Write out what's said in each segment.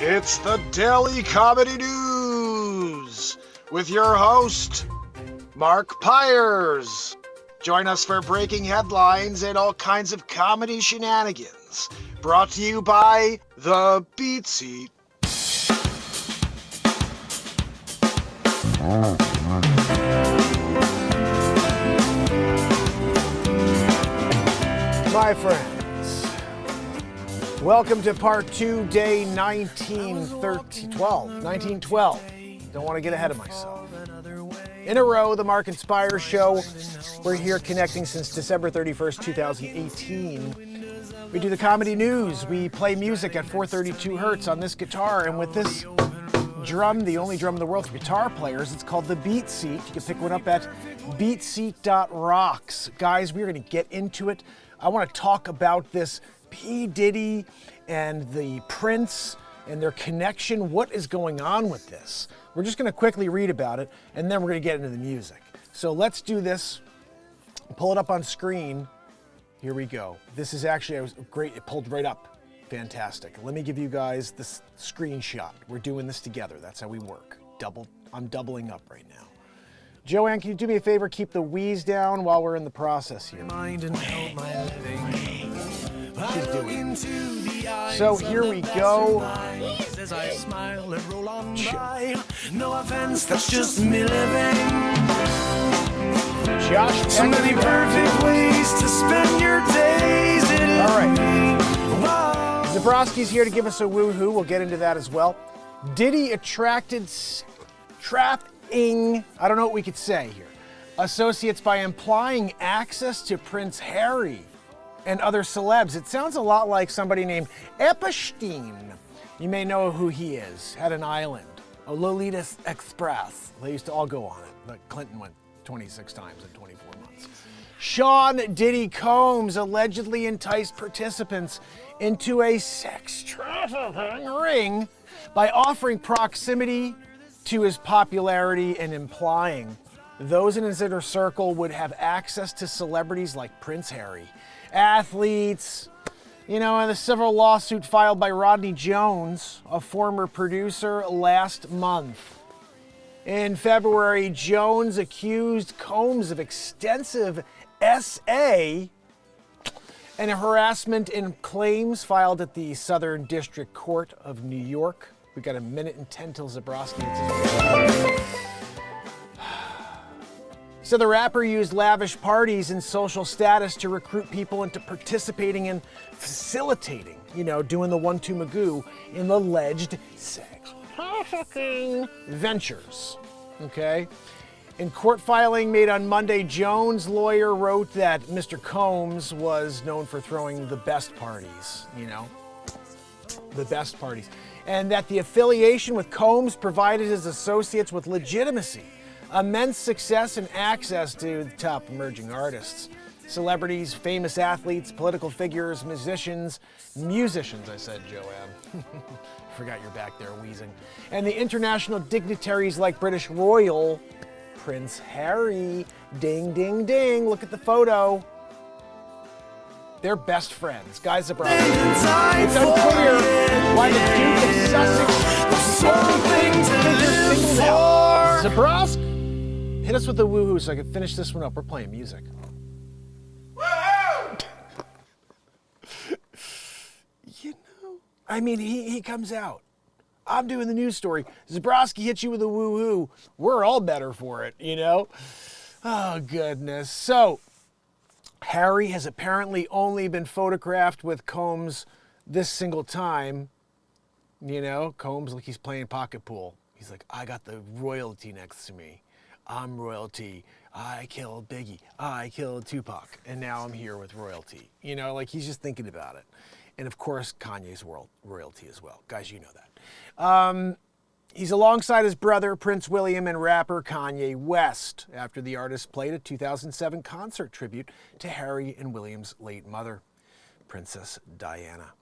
It's the Daily Comedy News with your host, MarkinsPires. Join us for breaking headlines and all kinds of comedy shenanigans. Brought to you by The Beat Seat. My friends, welcome to part 2, day 1912. Don't want to get ahead of myself. In a row, the MarkinsPires show. We're here connecting since December 31st, 2018. We do the comedy news. We play music at 432 hertz on this guitar, and with this drum, the only drum in the world for guitar players, it's called the Beat Seat. You can pick one up at beatseat.rocks. Guys, we're going to get into it. I want to talk about this P. Diddy and the Prince and their connection. What is going on with this? We're just going to quickly read about it, and then we're going to get into the music. So let's do this. Pull it up on screen. Here we go. This is actually, great. It pulled right up. Fantastic. Let me give you guys this screenshot. We're doing this together. That's how we work. I'm doubling up right now. Joanne, can you do me a favor? Keep the wheeze down while we're in the process here. She's doing it. So here we go. No offense, that's just me living. Josh, so many perfect ways to spend your days. All right. Zabrowski's here to give us a woohoo. We'll get into that as well. Diddy attracted trapping, I don't know what we could say here, associates by implying access to Prince Harry and other celebs. It sounds a lot like somebody named Epstein. You may know who he is. Had an island, a Lolita Express. They used to all go on it, but Clinton went 26 times in 24 months. Sean Diddy Combs allegedly enticed participants into a sex trafficking ring by offering proximity to his popularity and implying those in his inner circle would have access to celebrities like Prince Harry, athletes, in the civil lawsuit filed by Rodney Jones, a former producer, last month. In February, Jones accused Combs of extensive SA and harassment in claims filed at the Southern District Court of New York. We got a minute and 10 till Zabrowski hits his. So the rapper used lavish parties and social status to recruit people into participating and facilitating, doing the 1-2 Magoo in alleged sex trafficking ventures. Okay? In court filing made on Monday, Jones' lawyer wrote that Mr. Combs was known for throwing the best parties, the best parties, and that the affiliation with Combs provided his associates with legitimacy, immense success, and access to the top emerging artists, celebrities, famous athletes, political figures, musicians, I said, Joanne. Forgot you're back there wheezing. And the international dignitaries like British royal Prince Harry. Ding, ding, ding. Look at the photo. They're best friends. Guys, Zabrowski. It's unclear why the Duke of Sussex singled out. Zabrowski, hit us with the woohoo so I can finish this one up. We're playing music. Woohoo! He comes out. I'm doing the news story. Zabrowski hits you with a woohoo. We're all better for it, Oh, goodness. So, Harry has apparently only been photographed with Combs this single time. Combs like he's playing pocket pool. He's like, I got the royalty next to me. I'm royalty. I killed Biggie. I killed Tupac. And now I'm here with royalty. He's just thinking about it. And of course, Kanye's royalty as well. Guys, you know that. He's alongside his brother, Prince William, and rapper Kanye West, after the artist played a 2007 concert tribute to Harry and William's late mother, Princess Diana.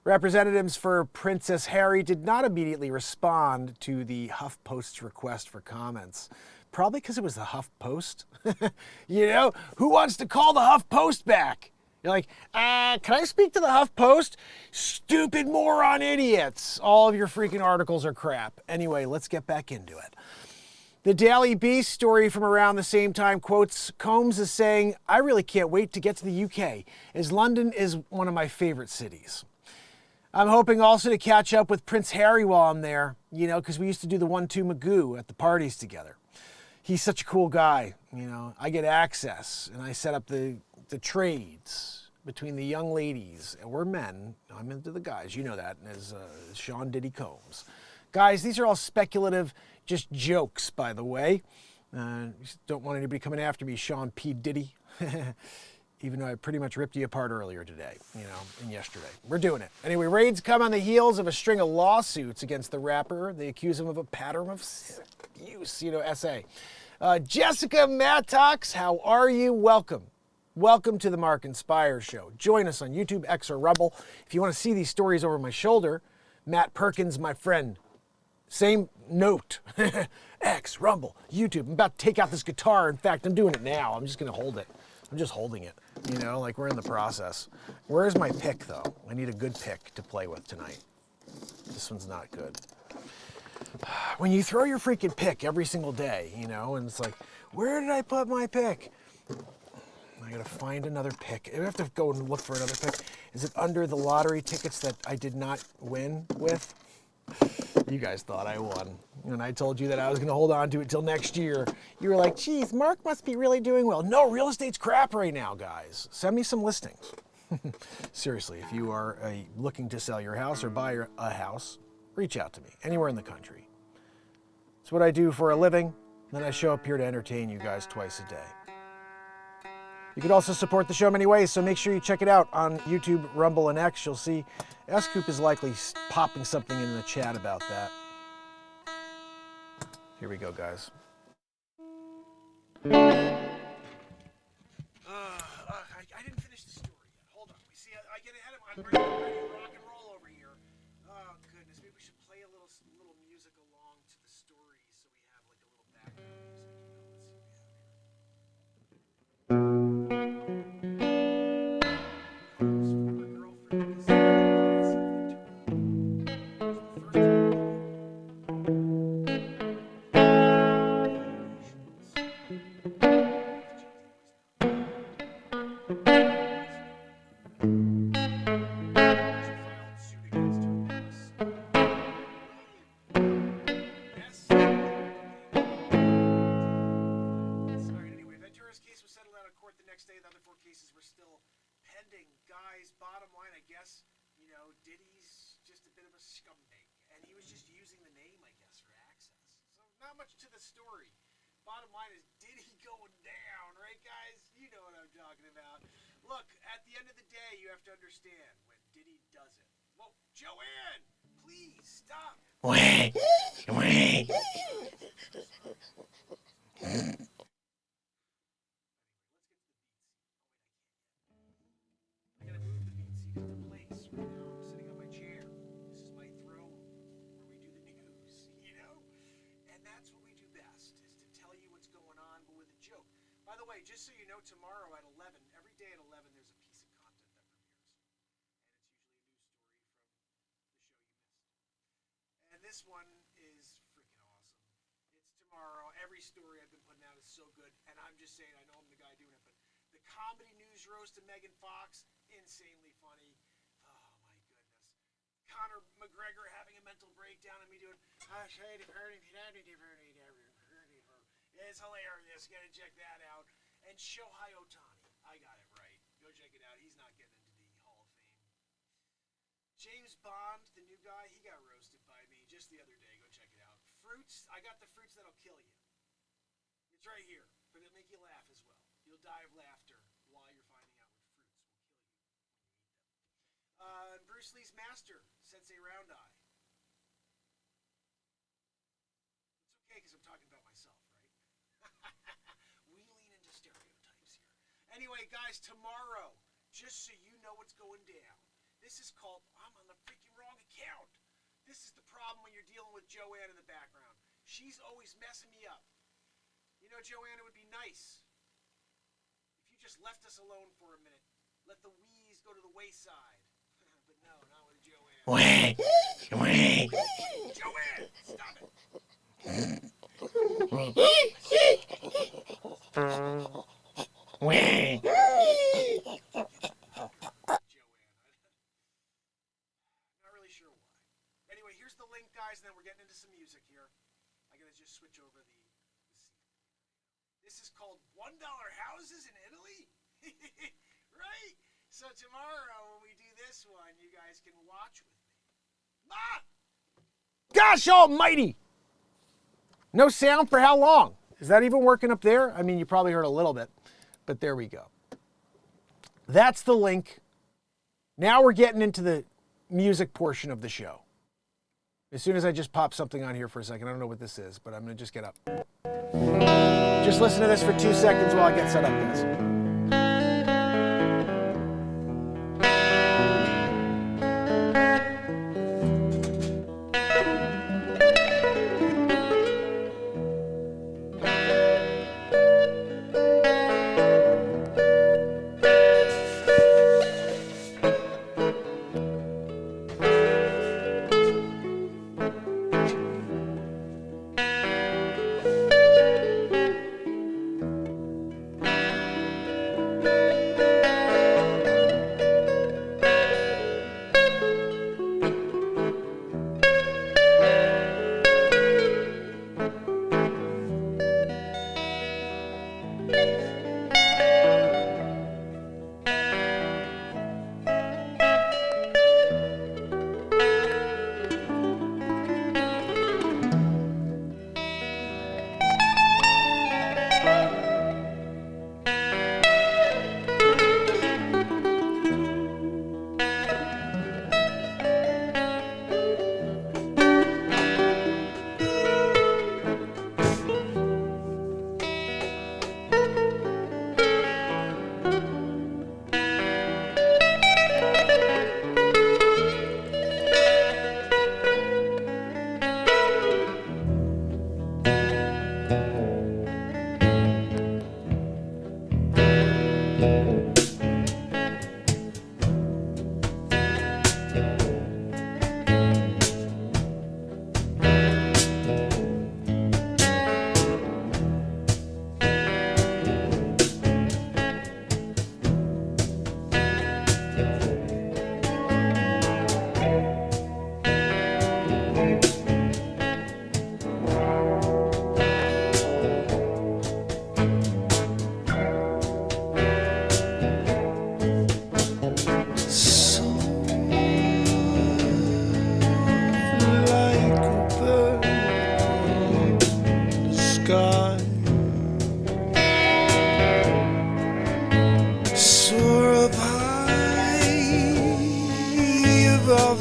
Representatives for Princess Harry did not immediately respond to the HuffPost's request for comments. Probably because it was the HuffPost. Who wants to call the HuffPost back? You're like, can I speak to the HuffPost? Stupid moron idiots. All of your freaking articles are crap. Anyway, let's get back into it. The Daily Beast story from around the same time quotes Combs as saying, I really can't wait to get to the UK, as London is one of my favorite cities. I'm hoping also to catch up with Prince Harry while I'm there, you know, because we used to do the 1-2 Magoo at the parties together. He's such a cool guy, you know. I get access, and I set up the trades between the young ladies, and we're men. I'm into the guys, you know that, as Sean Diddy Combs. Guys, these are all speculative, just jokes, by the way. Don't want anybody coming after me, Sean P. Diddy. Even though I pretty much ripped you apart earlier today, you know, and yesterday. We're doing it. Anyway, raids come on the heels of a string of lawsuits against the rapper. They accuse him of a pattern of abuse, you know, S.A. Jessica Mattox, how are you? Welcome. Welcome to the MarkinsPires show. Join us on YouTube, X, or Rumble. If you want to see these stories over my shoulder, Matt Perkins, my friend. Same note. X, Rumble, YouTube. I'm about to take out this guitar. In fact, I'm doing it now. I'm just going to hold it. I'm just holding it, you know, like we're in the process. Where's my pick, though? I need a good pick to play with tonight. This one's not good. When you throw your freaking pick every single day, you know, and it's like, where did I put my pick? I gotta find another pick. I have to go and look for another pick. Is it under the lottery tickets that I did not win with? You guys thought I won. And I told you that I was gonna hold on to it till next year. You were like, geez, Mark must be really doing well. No, real estate's crap right now, guys. Send me some listings. Seriously, if you are looking to sell your house or buy a house, reach out to me, anywhere in the country. It's what I do for a living. Then I show up here to entertain you guys twice a day. You can also support the show many ways, so make sure you check it out on YouTube, Rumble, and X. You'll see S-Coop is likely popping something in the chat about that. Here we go, guys. I didn't finish the story yet. Hold on. We see, I get ahead of I'm ready to rock and roll over here. Oh, goodness. Maybe we should play a little music along to the story so we have like a little background music. You know, let's see what we have here. His former girlfriend is bottom line, I guess, you know, Diddy's just a bit of a scumbag, and he was just using the name, I guess, for access. So not much to the story. Bottom line is Diddy going down, right, guys? You know what I'm talking about. Look, at the end of the day, you have to understand when Diddy does it. Whoa, Joanne, please stop. Wait. By the way, just so you know, tomorrow at 11, every day at 11, there's a piece of content that premieres. And it's usually a new story from the show you missed. And this one is freaking awesome. It's tomorrow. Every story I've been putting out is so good. And I'm just saying, I know I'm the guy doing it, but the comedy news roast of Megan Fox, insanely funny. Oh, my goodness. Conor McGregor having a mental breakdown and me doing, it's hilarious. You gotta check that out. And Shohei Ohtani. I got it right. Go check it out. He's not getting into the Hall of Fame. James Bond, the new guy, he got roasted by me just the other day. Go check it out. Fruits. I got the fruits that'll kill you. It's right here. But it'll make you laugh as well. You'll die of laughter while you're finding out what fruits will kill you when you eat them. Bruce Lee's master, Sensei Round Eye. It's okay because I'm talking about myself, right? We lean into stereotypes here. Anyway, guys, tomorrow, just so you know what's going down, this is called I'm on the freaking wrong account. This is the problem when you're dealing with Joanne in the background. She's always messing me up. You know, Joanne, it would be nice if you just left us alone for a minute. let the wheeze go to the wayside. But no, not with Joanne. Joanne, stop it. Not really sure why. Anyway, here's the link, guys, and then we're getting into some music here. I gotta just switch over the scene. This is called $1 houses in Italy? Right? So tomorrow when we do this one, you guys can watch with me. Ma! Gosh almighty! No sound for how long? Is that even working up there? I mean, you probably heard a little bit, but there we go. That's the link. Now we're getting into the music portion of the show. As soon as I just pop something on here for a second, I don't know what this is, but I'm gonna just get up. Just listen to this for 2 seconds while I get set up, guys.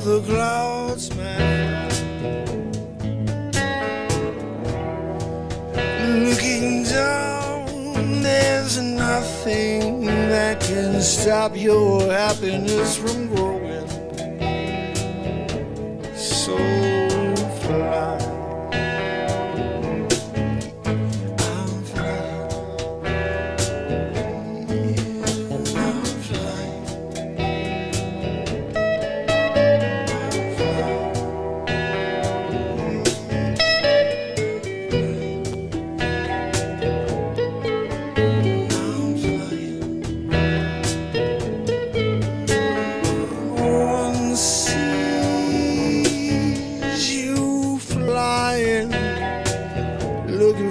The clouds, man, looking down, there's nothing that can stop your happiness from growing. So fly.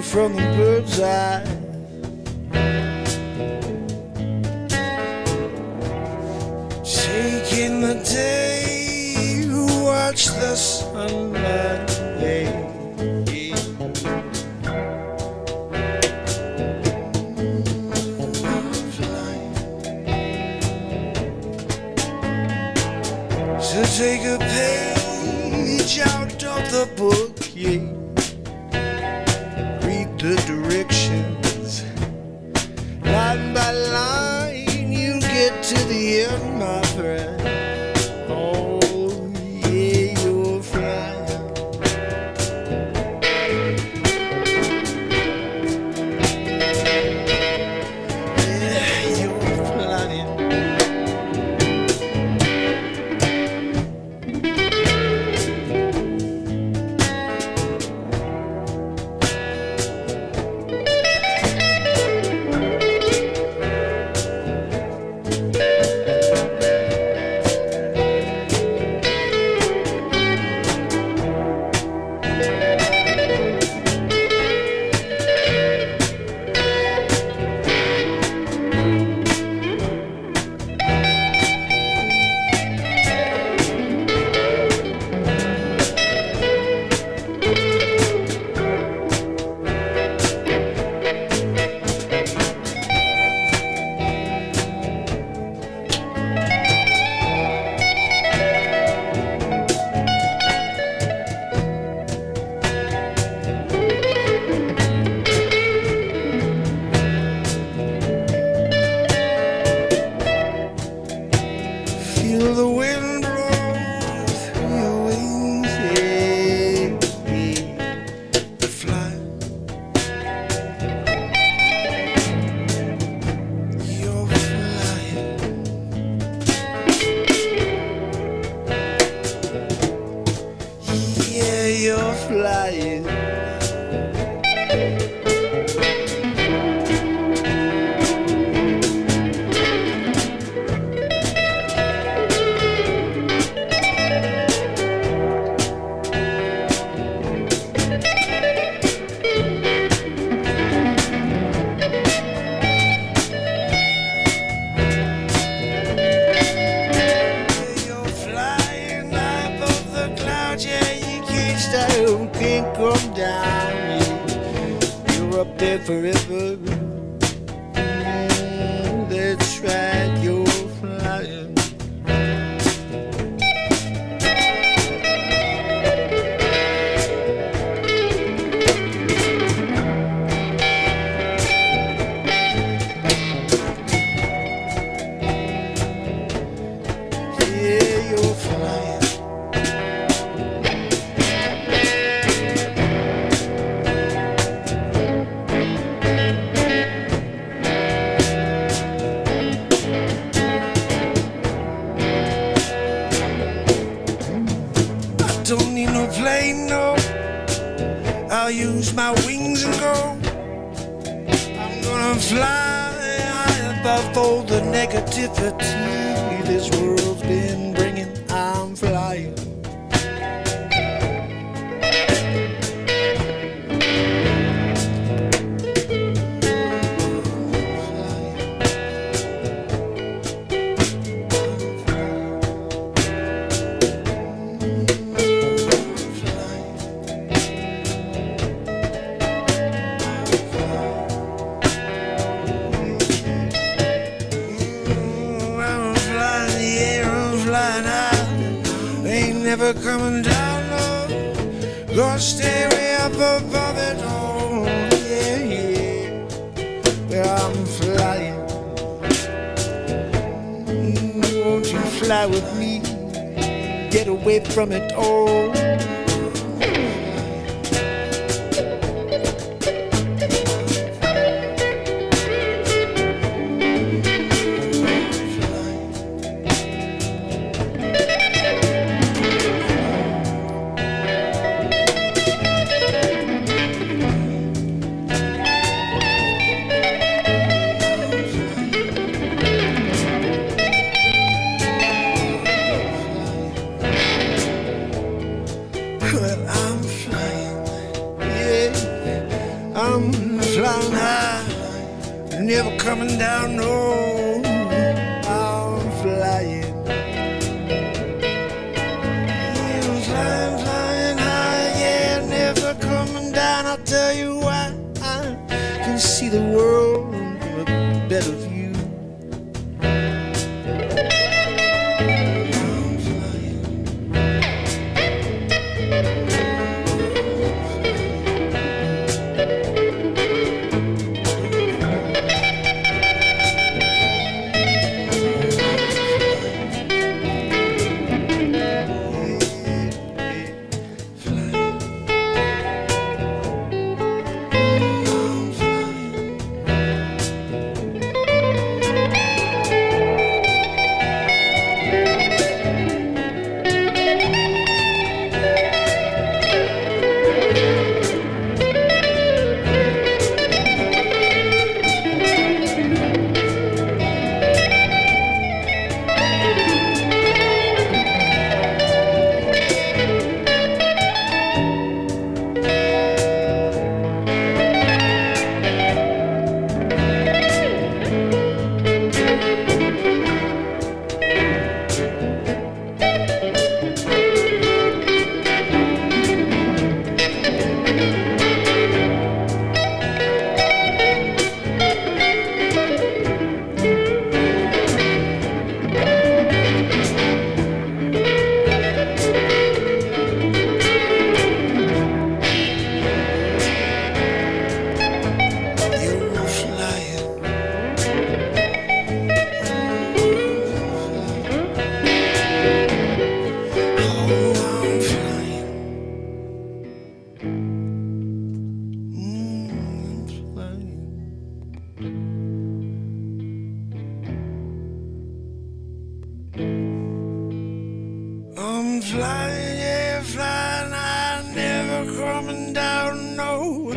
From the bird's eye, taking the day to watch the sunlight. To take a page out of the book, yeah. The directions, line by line, you get to the end, my friend. Oh, yeah, you're flying. Yeah, you're flying. forever. That's right, you're flying. Yeah, you're flying. Don't need no plane, no. I'll use my wings and go. I'm gonna fly high above all the negativity this world's been bringing. I'm flying. Never coming down, no. Gonna stay way up above it all. Yeah, yeah. Where I'm flying. Won't you fly with me? Get away from it all. Well, I'm flying, yeah, I'm flying high, never coming down, no, I'm flying, yeah, I'm flying, flying high, yeah, never coming down, I'll tell you why, I can see the world from a better view. I'm flying, yeah, flying, I'm never coming down, no.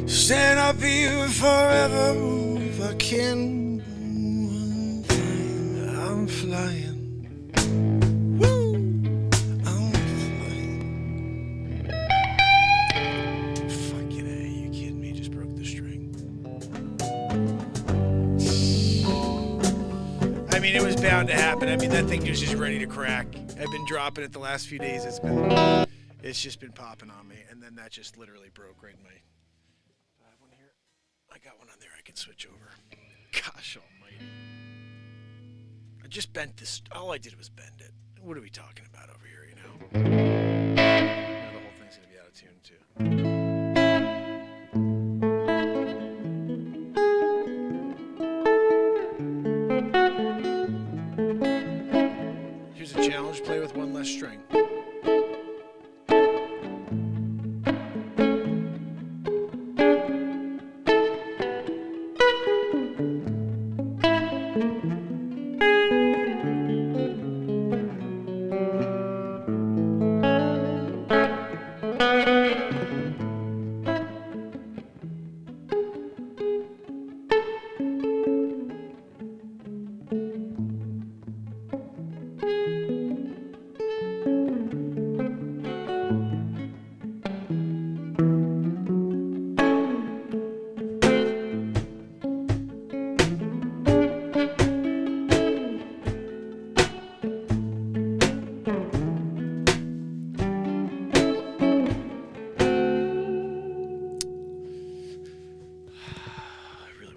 Stand up here forever if I can. I'm flying. Woo! I'm flying. Fucking A, you kidding me? Just broke the string. I mean, it was bound to happen. I mean, that thing was just ready to crack. I've been dropping it the last few days. It's just been popping on me, and then that just literally broke right in my. I want to hear it. I got one on there I can switch over. Gosh almighty. I just bent this. All I did was bend it. What are we talking about over here, you know? Now the whole thing's going to be out of tune, too. Here's a challenge. Play with one less string.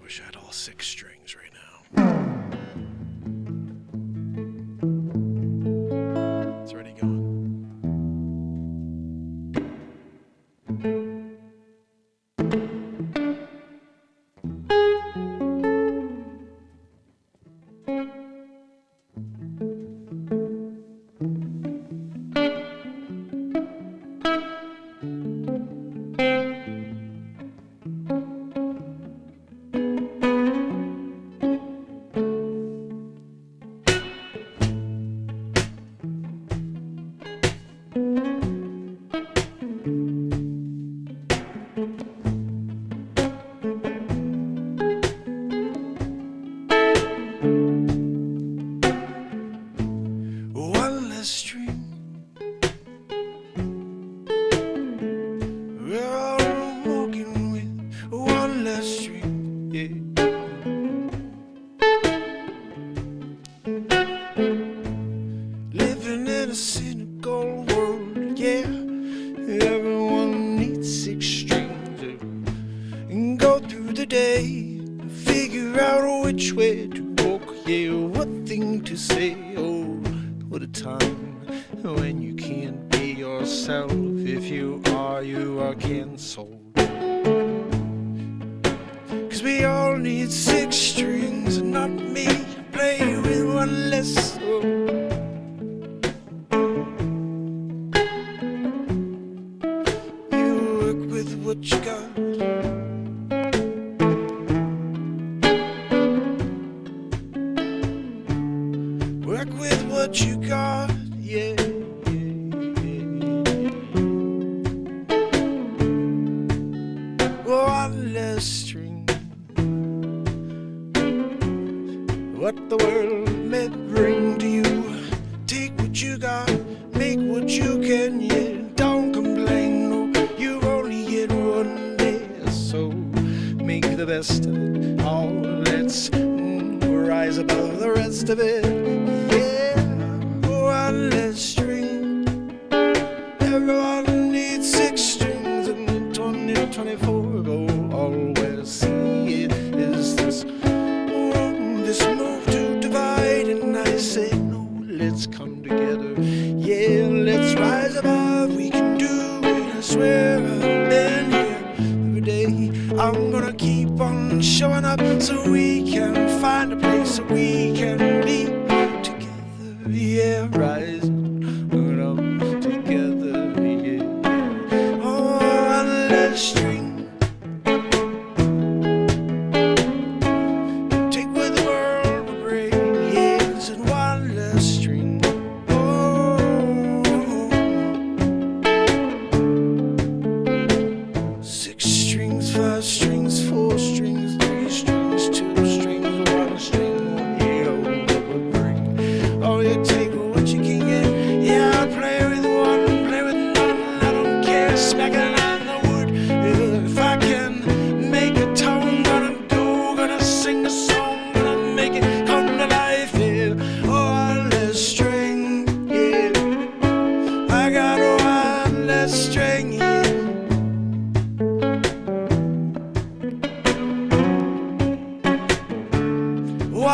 Wish I had all 6 strings right now. It's already going.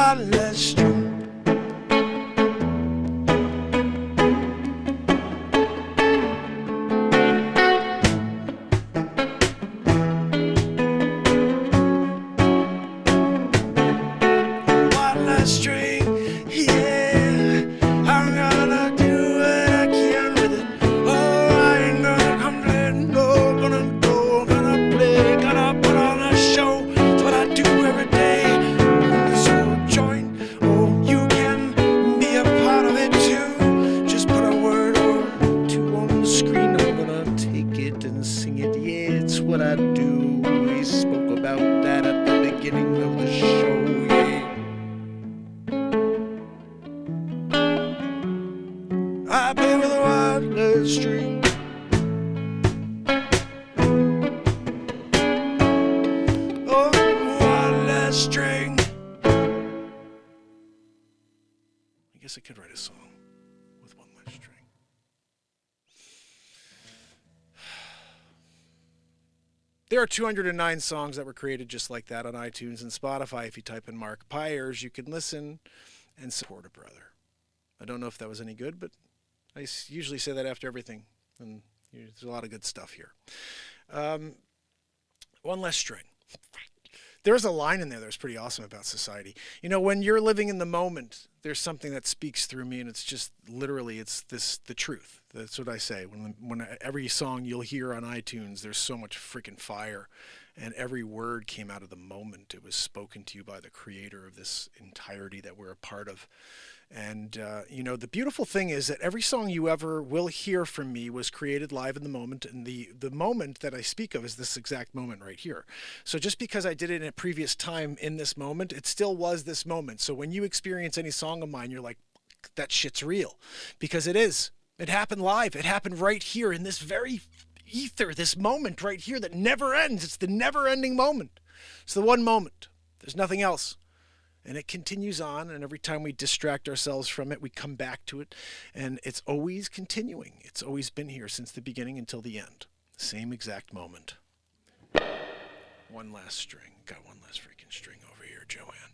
wireless string. Wireless string, yeah. I'm gonna do what I can with it. Oh, I ain't gonna complain. No, gonna go, gonna play, gonna put on a show. It's what I do every day. So join, oh, you can be a part of it too. Just put a word or two on the screen. I'm gonna take it and sing it. Yeah, it's what I do. We spoke about that at the beginning of the show. Yeah. I play with a wireless string. Oh, wireless string. I guess I could write a song with one less string. There are 209 songs that were created just like that on iTunes and Spotify. If you type in MarkinsPires, you can listen and support a brother. I don't know if that was any good, but I usually say that after everything, and there's a lot of good stuff here. One less string. There's a line in there that's pretty awesome about society. You know, when you're living in the moment, there's something that speaks through me, and it's just literally, it's the truth. That's what I say. When every song you'll hear on iTunes, there's so much freaking fire, and every word came out of the moment. It was spoken to you by the creator of this entirety that we're a part of. And, you know, the beautiful thing is that every song you ever will hear from me was created live in the moment. And the moment that I speak of is this exact moment right here. So just because I did it in a previous time in this moment, it still was this moment. So when you experience any song of mine, you're like, that shit's real. Because it is. It happened live. It happened right here in this very ether, this moment right here that never ends. It's the never-ending moment. It's the one moment. There's nothing else. And it continues on, and every time we distract ourselves from it, we come back to it, and it's always continuing. It's always been here since the beginning until the end. Same exact moment. One last string. Got one last freaking string over here, Joanne.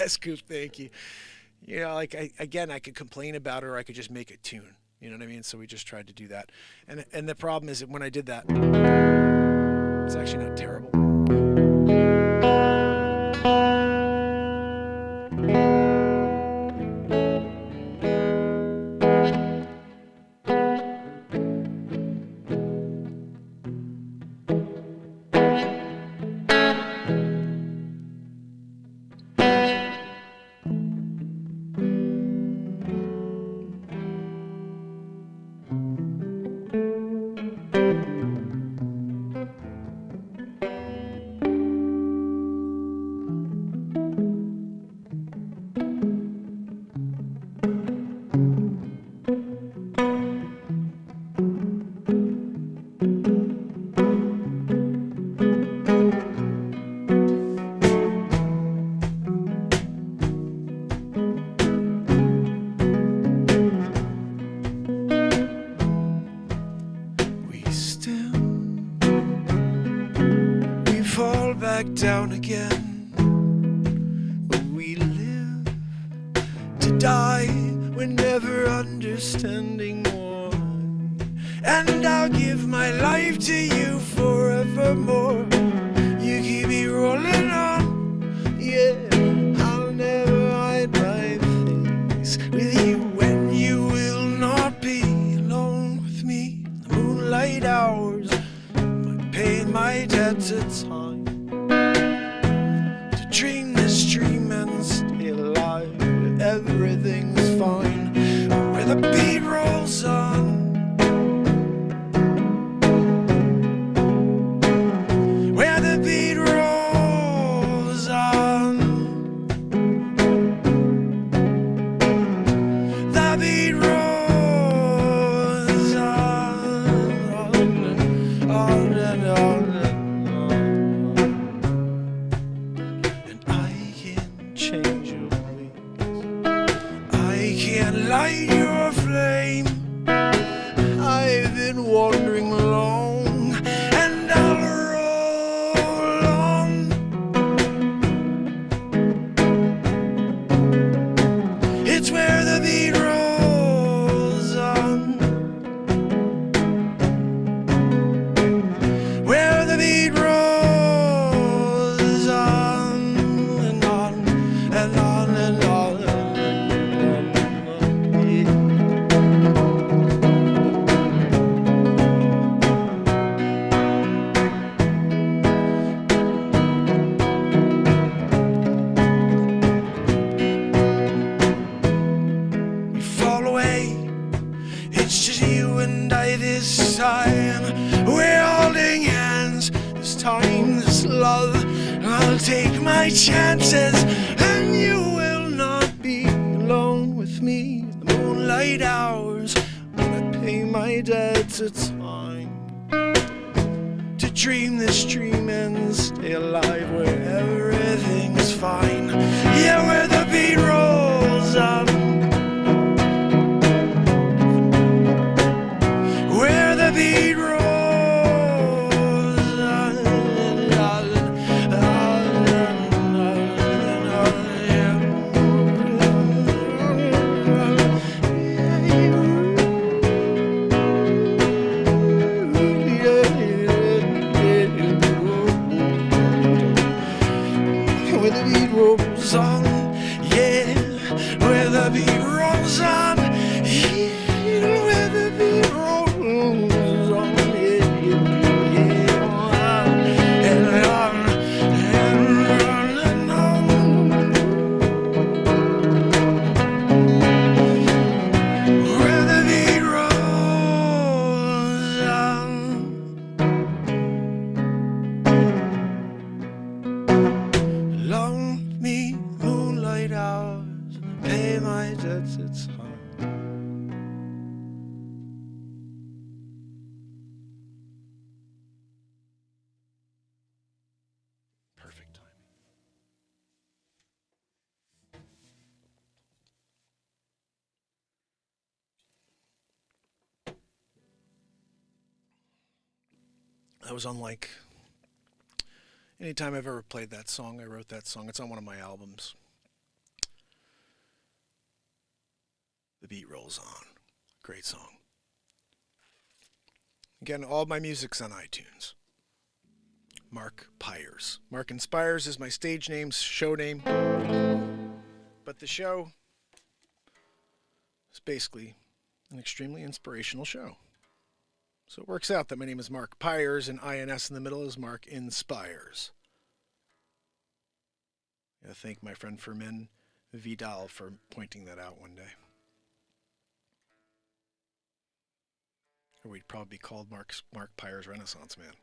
Scoop, thank you. You know, like, I could complain about it, or I could just make a tune. You know what I mean? So we just tried to do that. And the problem is that when I did that, it's actually not terrible. Down again, but we live to die. We're never understanding why, and I'll give my life to you forevermore. You keep me rolling on, yeah. I'll never hide my face with you when you will not be alone with me. The moonlight hours, my pain, my debts at time. Dream this dream and stay alive where everything's fine, where the beat rolls on, where the beat rolls on, the beat rolls on and on and on. this love. I'll take my chances, and you will not be alone with me. The moonlight hours when I pay my debts, it's time to dream this dream and stay alive where everything's fine. Yeah, where the beat rolls on, where the beat rolls on. Where the beat rolls on, yeah, where the beat rolls on, yeah, where the beat rolls on, yeah, yeah, and on, and on. Where the beat rolls on. Long me moonlight hours, pay my debts, it's hard. Perfect timing. That was unlike any time I've ever played that song. I wrote that song. It's on one of my albums. The Beat Rolls On. Great song. Again, all my music's on iTunes. Mark Pires. MarkinsPires is my stage name, show name. But the show is basically an extremely inspirational show. So it works out that my name is Mark Pires, and INS in the middle is Mark Inspires. I thank my friend Fermin Vidal for pointing that out one day. Or we'd probably be called Mark Pires Renaissance Man,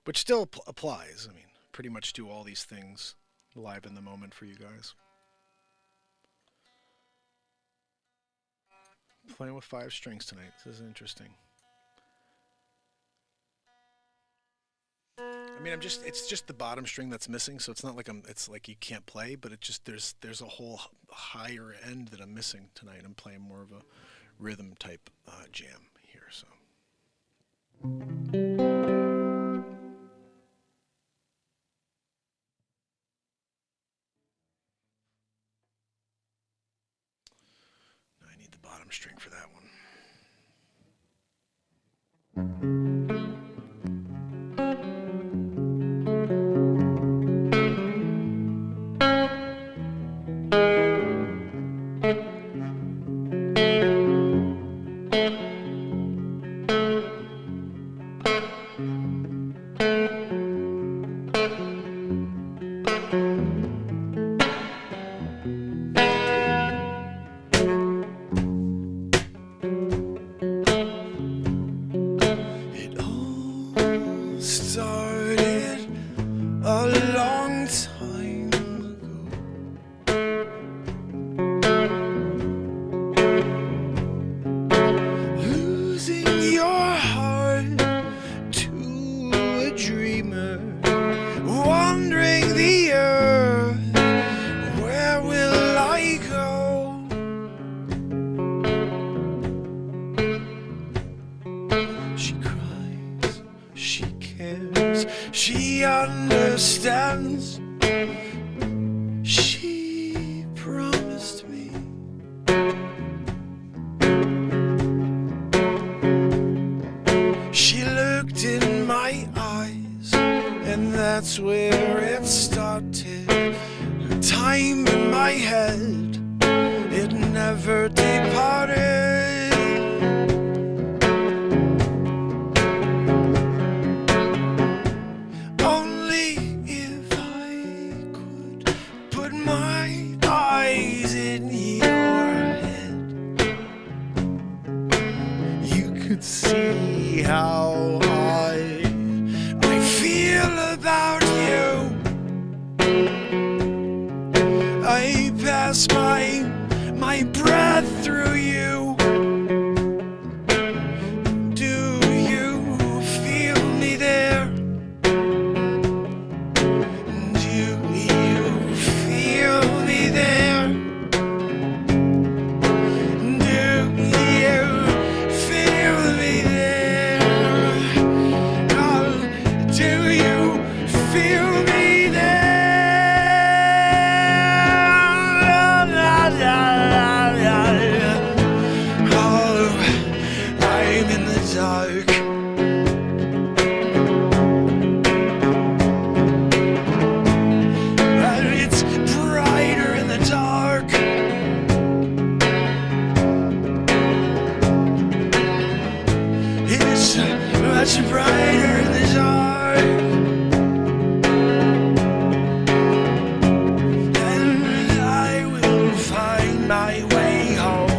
which still applies. I mean, pretty much do all these things live in the moment for you guys. Playing with 5 strings tonight. This is interesting. I mean, it's just the bottom string that's missing, so it's not like it's like you can't play, but it just, there's a whole higher end that I'm missing tonight. I'm playing more of a rhythm type jam here, so. Now I need the bottom string for that one. She understands. She promised me. She looked in my eyes, and that's where it started. Time in my head, it never departed. See how I feel about you. feel me there. Oh, I'm in the dark. It's brighter in the dark. It's much brighter in the dark. And I will find my way home.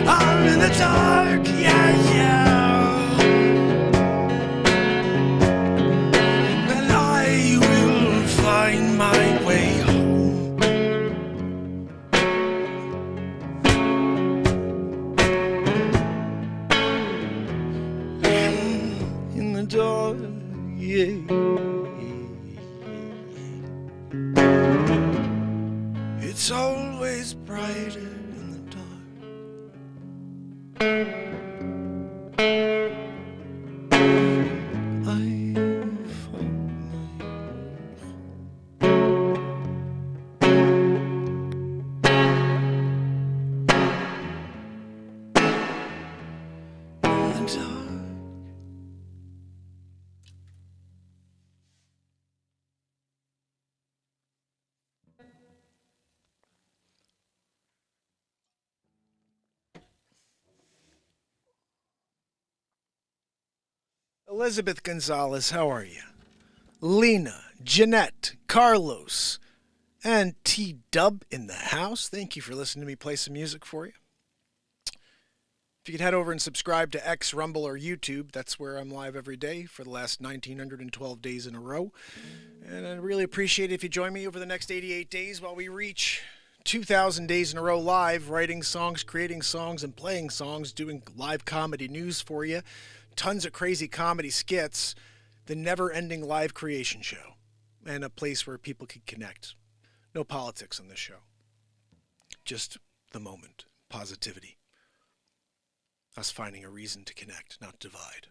I'm in the dark, yeah, yeah. And I will find my way home. In the dark, yeah. It's always brighter in the dark. I find my in the dark. Elizabeth Gonzalez, how are you? Lena, Jeanette, Carlos, and T-Dub in the house. Thank you for listening to me play some music for you. If you could head over and subscribe to X, Rumble, or YouTube, that's where I'm live every day for the last 1,912 days in a row. And I'd really appreciate it if you join me over the next 88 days while we reach 2,000 days in a row live, writing songs, creating songs, and playing songs, doing live comedy news for you, tons of crazy comedy skits, the never-ending live creation show, and a place where people can connect. No politics on this show. Just the moment. Positivity. Us finding a reason to connect, not divide.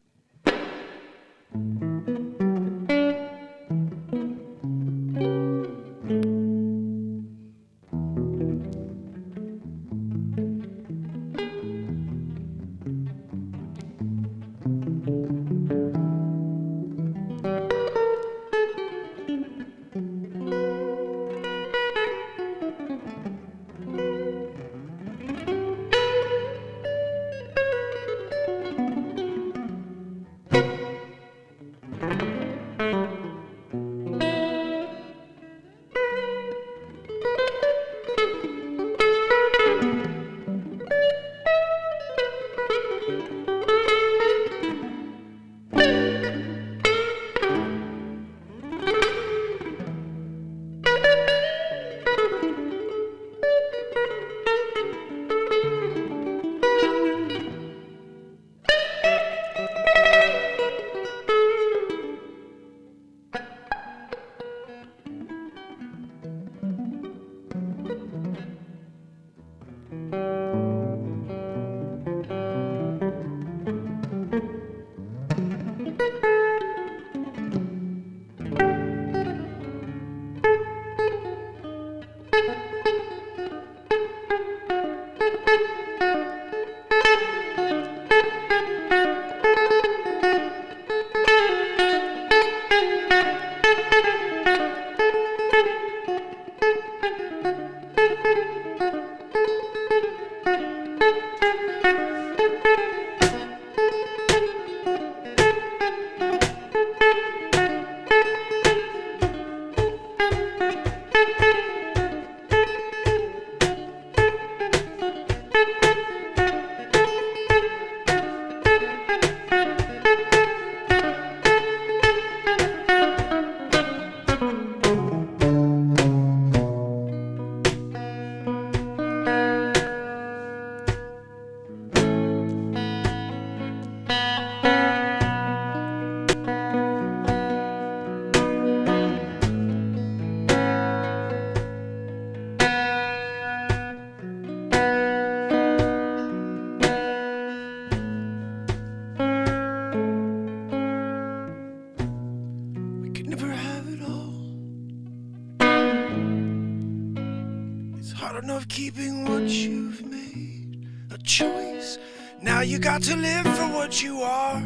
choice. Now you got to live for what you are.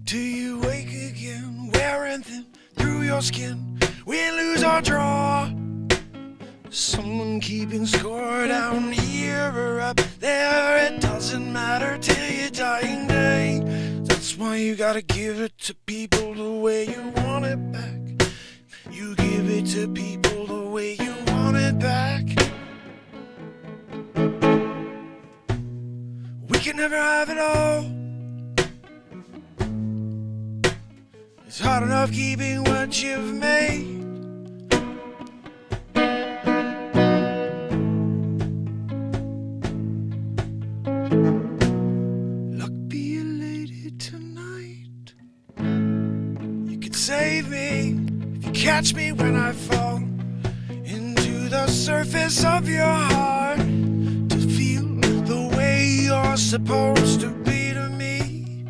Till you wake again, wearing thin through your skin. Win, lose, or draw. Someone keeping score down here or up there. It doesn't matter till your dying day. That's why you gotta give it to people the way you want it back. You give it to people the way you want it back. We can never have it all. It's hard enough keeping what you've made. Luck be a lady tonight. You could save me if you catch me when I fall into the surface of your heart. To feel the way you're supposed to be to me.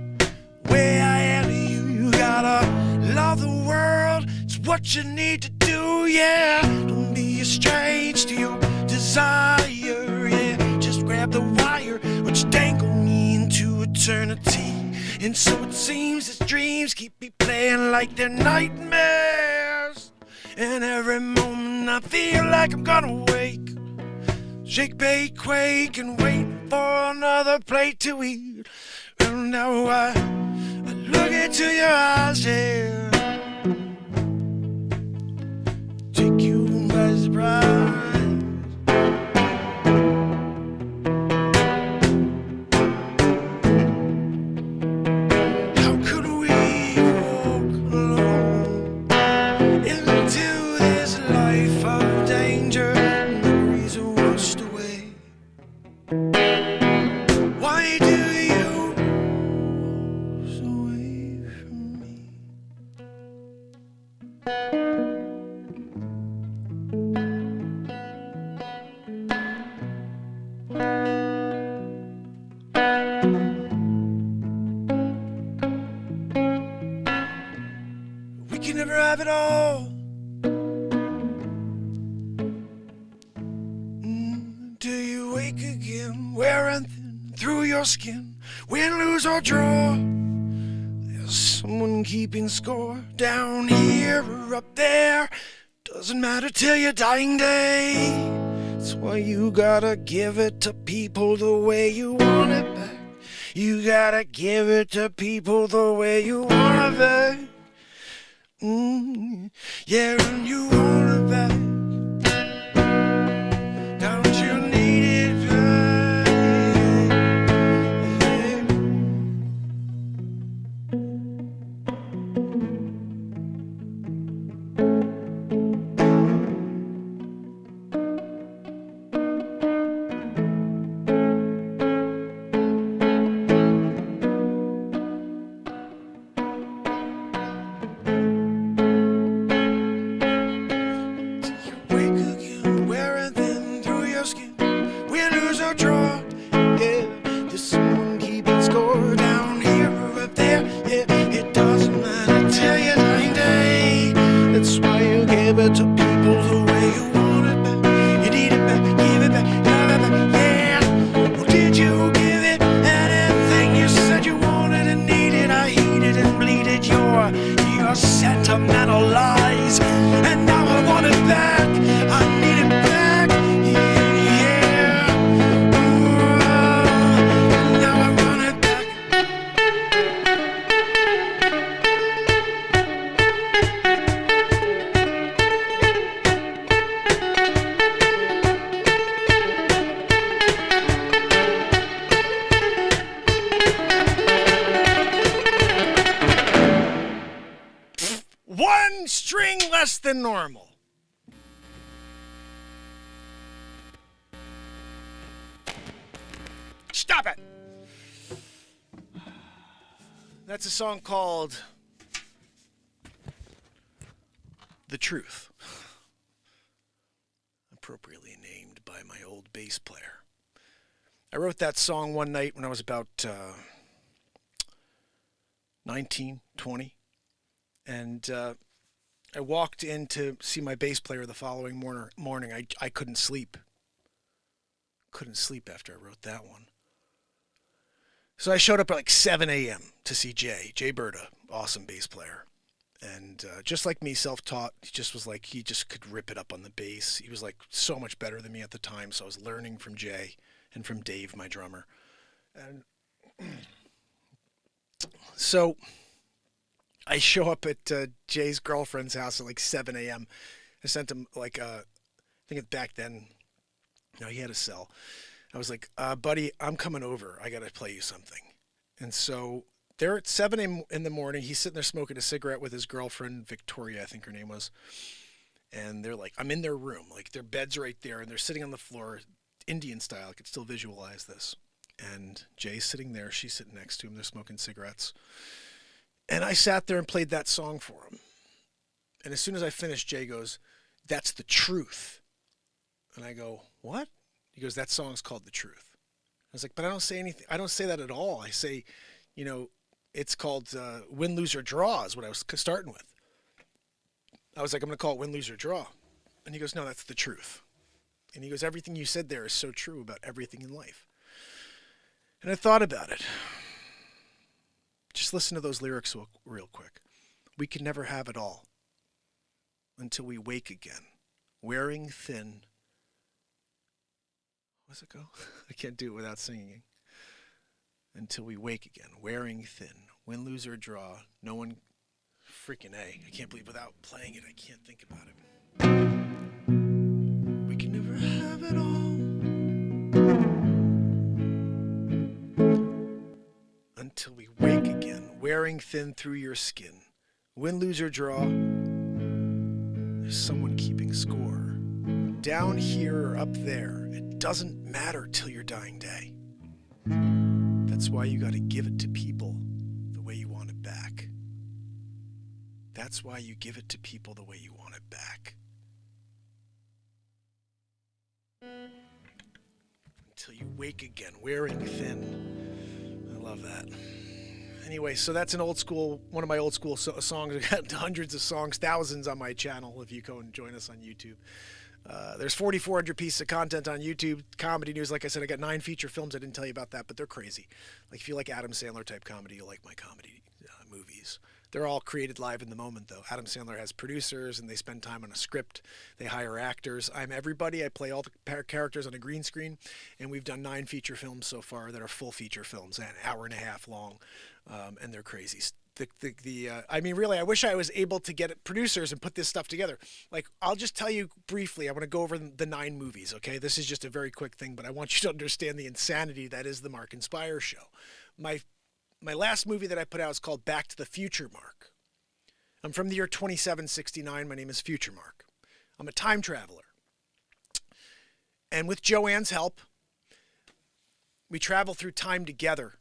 Way I am to you, you gotta love the world. It's what you need to do, yeah. Don't be a strange to your desire, yeah. Just grab the wire, which dangle me into eternity. And so it seems his dreams keep me playing like they're nightmares. And every moment I feel like I'm gonna wake, shake, bake, quake, and wait for another plate to eat. And now I look into your eyes, yeah. Take you by surprise. How could we walk alone into this life of danger? Memories are washed away. Why do you walk away from me? We can never have it all. Till you wake again, wearing thin through your skin. Win, lose, or draw. There's someone keeping score down here or up there. Doesn't matter till your dying day. That's why you gotta give it to people the way you want it back. You gotta give it to people the way you want it back. Yeah, and you want it back. Don't you need it back? Wake again, wearing thin through your skin. Win, lose, or draw. Yeah, there's someone keeping score down here or up there. Yeah, it doesn't matter till your dying day. That's why you give it to people the way you want it back. You need it back, give it back, love it back. Yeah, well, did you give it anything you said you wanted and needed? I heeded and bleeded your sentimental lies, and now I want it back. I need it back. Yeah. Now I want it back. One string less than normal. Stop it. That's a song called The Truth. Appropriately named by my old bass player. I wrote that song one night when I was about 19, 20. And I walked in to see my bass player the following morning. I couldn't sleep. couldn't sleep after I wrote that one. So I showed up at like 7 a.m. to see Jay Berta, awesome bass player. And just like me, self-taught, he just was like, he just could rip it up on the bass. He was like so much better than me at the time. So I was learning from Jay and from Dave, my drummer. And so I show up at Jay's girlfriend's house at like 7 a.m. I sent him like, I think back then, no, he had a cell. I was like, buddy, I'm coming over. I got to play you something. And so they're at 7 in the morning. He's sitting there smoking a cigarette with his girlfriend, Victoria, I think her name was. And they're like, I'm in their room. Like their bed's right there. And they're sitting on the floor, Indian style. I could still visualize this. And Jay's sitting there. She's sitting next to him. They're smoking cigarettes. And I sat there and played that song for him. And as soon as I finished, Jay goes, that's the truth. And I go, what? He goes, that song's called The Truth. I was like, but I don't say anything. I don't say that at all. I say, you know, it's called Win, Lose, or Draw is what I was starting with. I was like, I'm going to call it Win, Lose, or Draw. And he goes, no, that's the truth. And he goes, everything you said there is so true about everything in life. And I thought about it. Just listen to those lyrics real quick. We can never have it all until we wake again, wearing thin. What's it go? I can't do it without singing. Until we wake again, wearing thin, win, lose, or draw. No one, freaking A. I can't believe without playing it, I can't think about it. We can never have it all. Until we wake again, wearing thin through your skin. Win, lose, or draw. There's someone keeping score. Down here or up there, it doesn't matter till your dying day. That's why you got to give it to people the way you want it back. That's why you give it to people the way you want it back. Until you wake again, wearing thin. I love that. Anyway, so that's an old school, one of my old school songs. I got hundreds of songs, thousands on my channel if you go and join us on YouTube. There's 4,400 pieces of content on YouTube. Comedy news, like I said, I got 9 feature films. I didn't tell you about that, but they're crazy. Like if you like Adam Sandler type comedy, you'll like my comedy movies. They're all created live in the moment, though. Adam Sandler has producers, and they spend time on a script. They hire actors. I'm everybody. I play all the characters on a green screen, and we've done 9 feature films so far that are full feature films, an hour and a half long, and they're crazy. I mean, really, I wish I was able to get producers and put this stuff together. Like, I'll just tell you briefly. I want to go over the 9 movies, okay? This is just a very quick thing, but I want you to understand the insanity that is the MarkinsPires show. My last movie that I put out is called Back to the Future, Mark. I'm from the year 2769. My name is Future Mark. I'm a time traveler. And with Joanne's help, we travel through time together.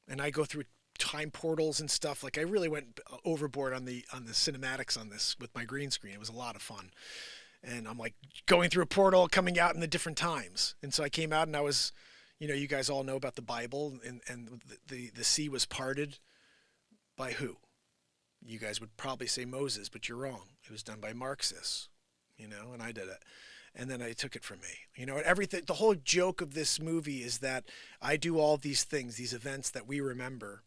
And I go through time portals and stuff. Like I really went overboard on the cinematics on this with my green screen. It was a lot of fun. And I'm like going through a portal, coming out in the different times. And so I came out and I was, you know, you guys all know about the Bible and the sea was parted by who? You guys would probably say Moses, but you're wrong. It was done by Marxists, you know, and I did it. And then I took it from me. You know, everything, the whole joke of this movie is that I do all these things, these events that we remember,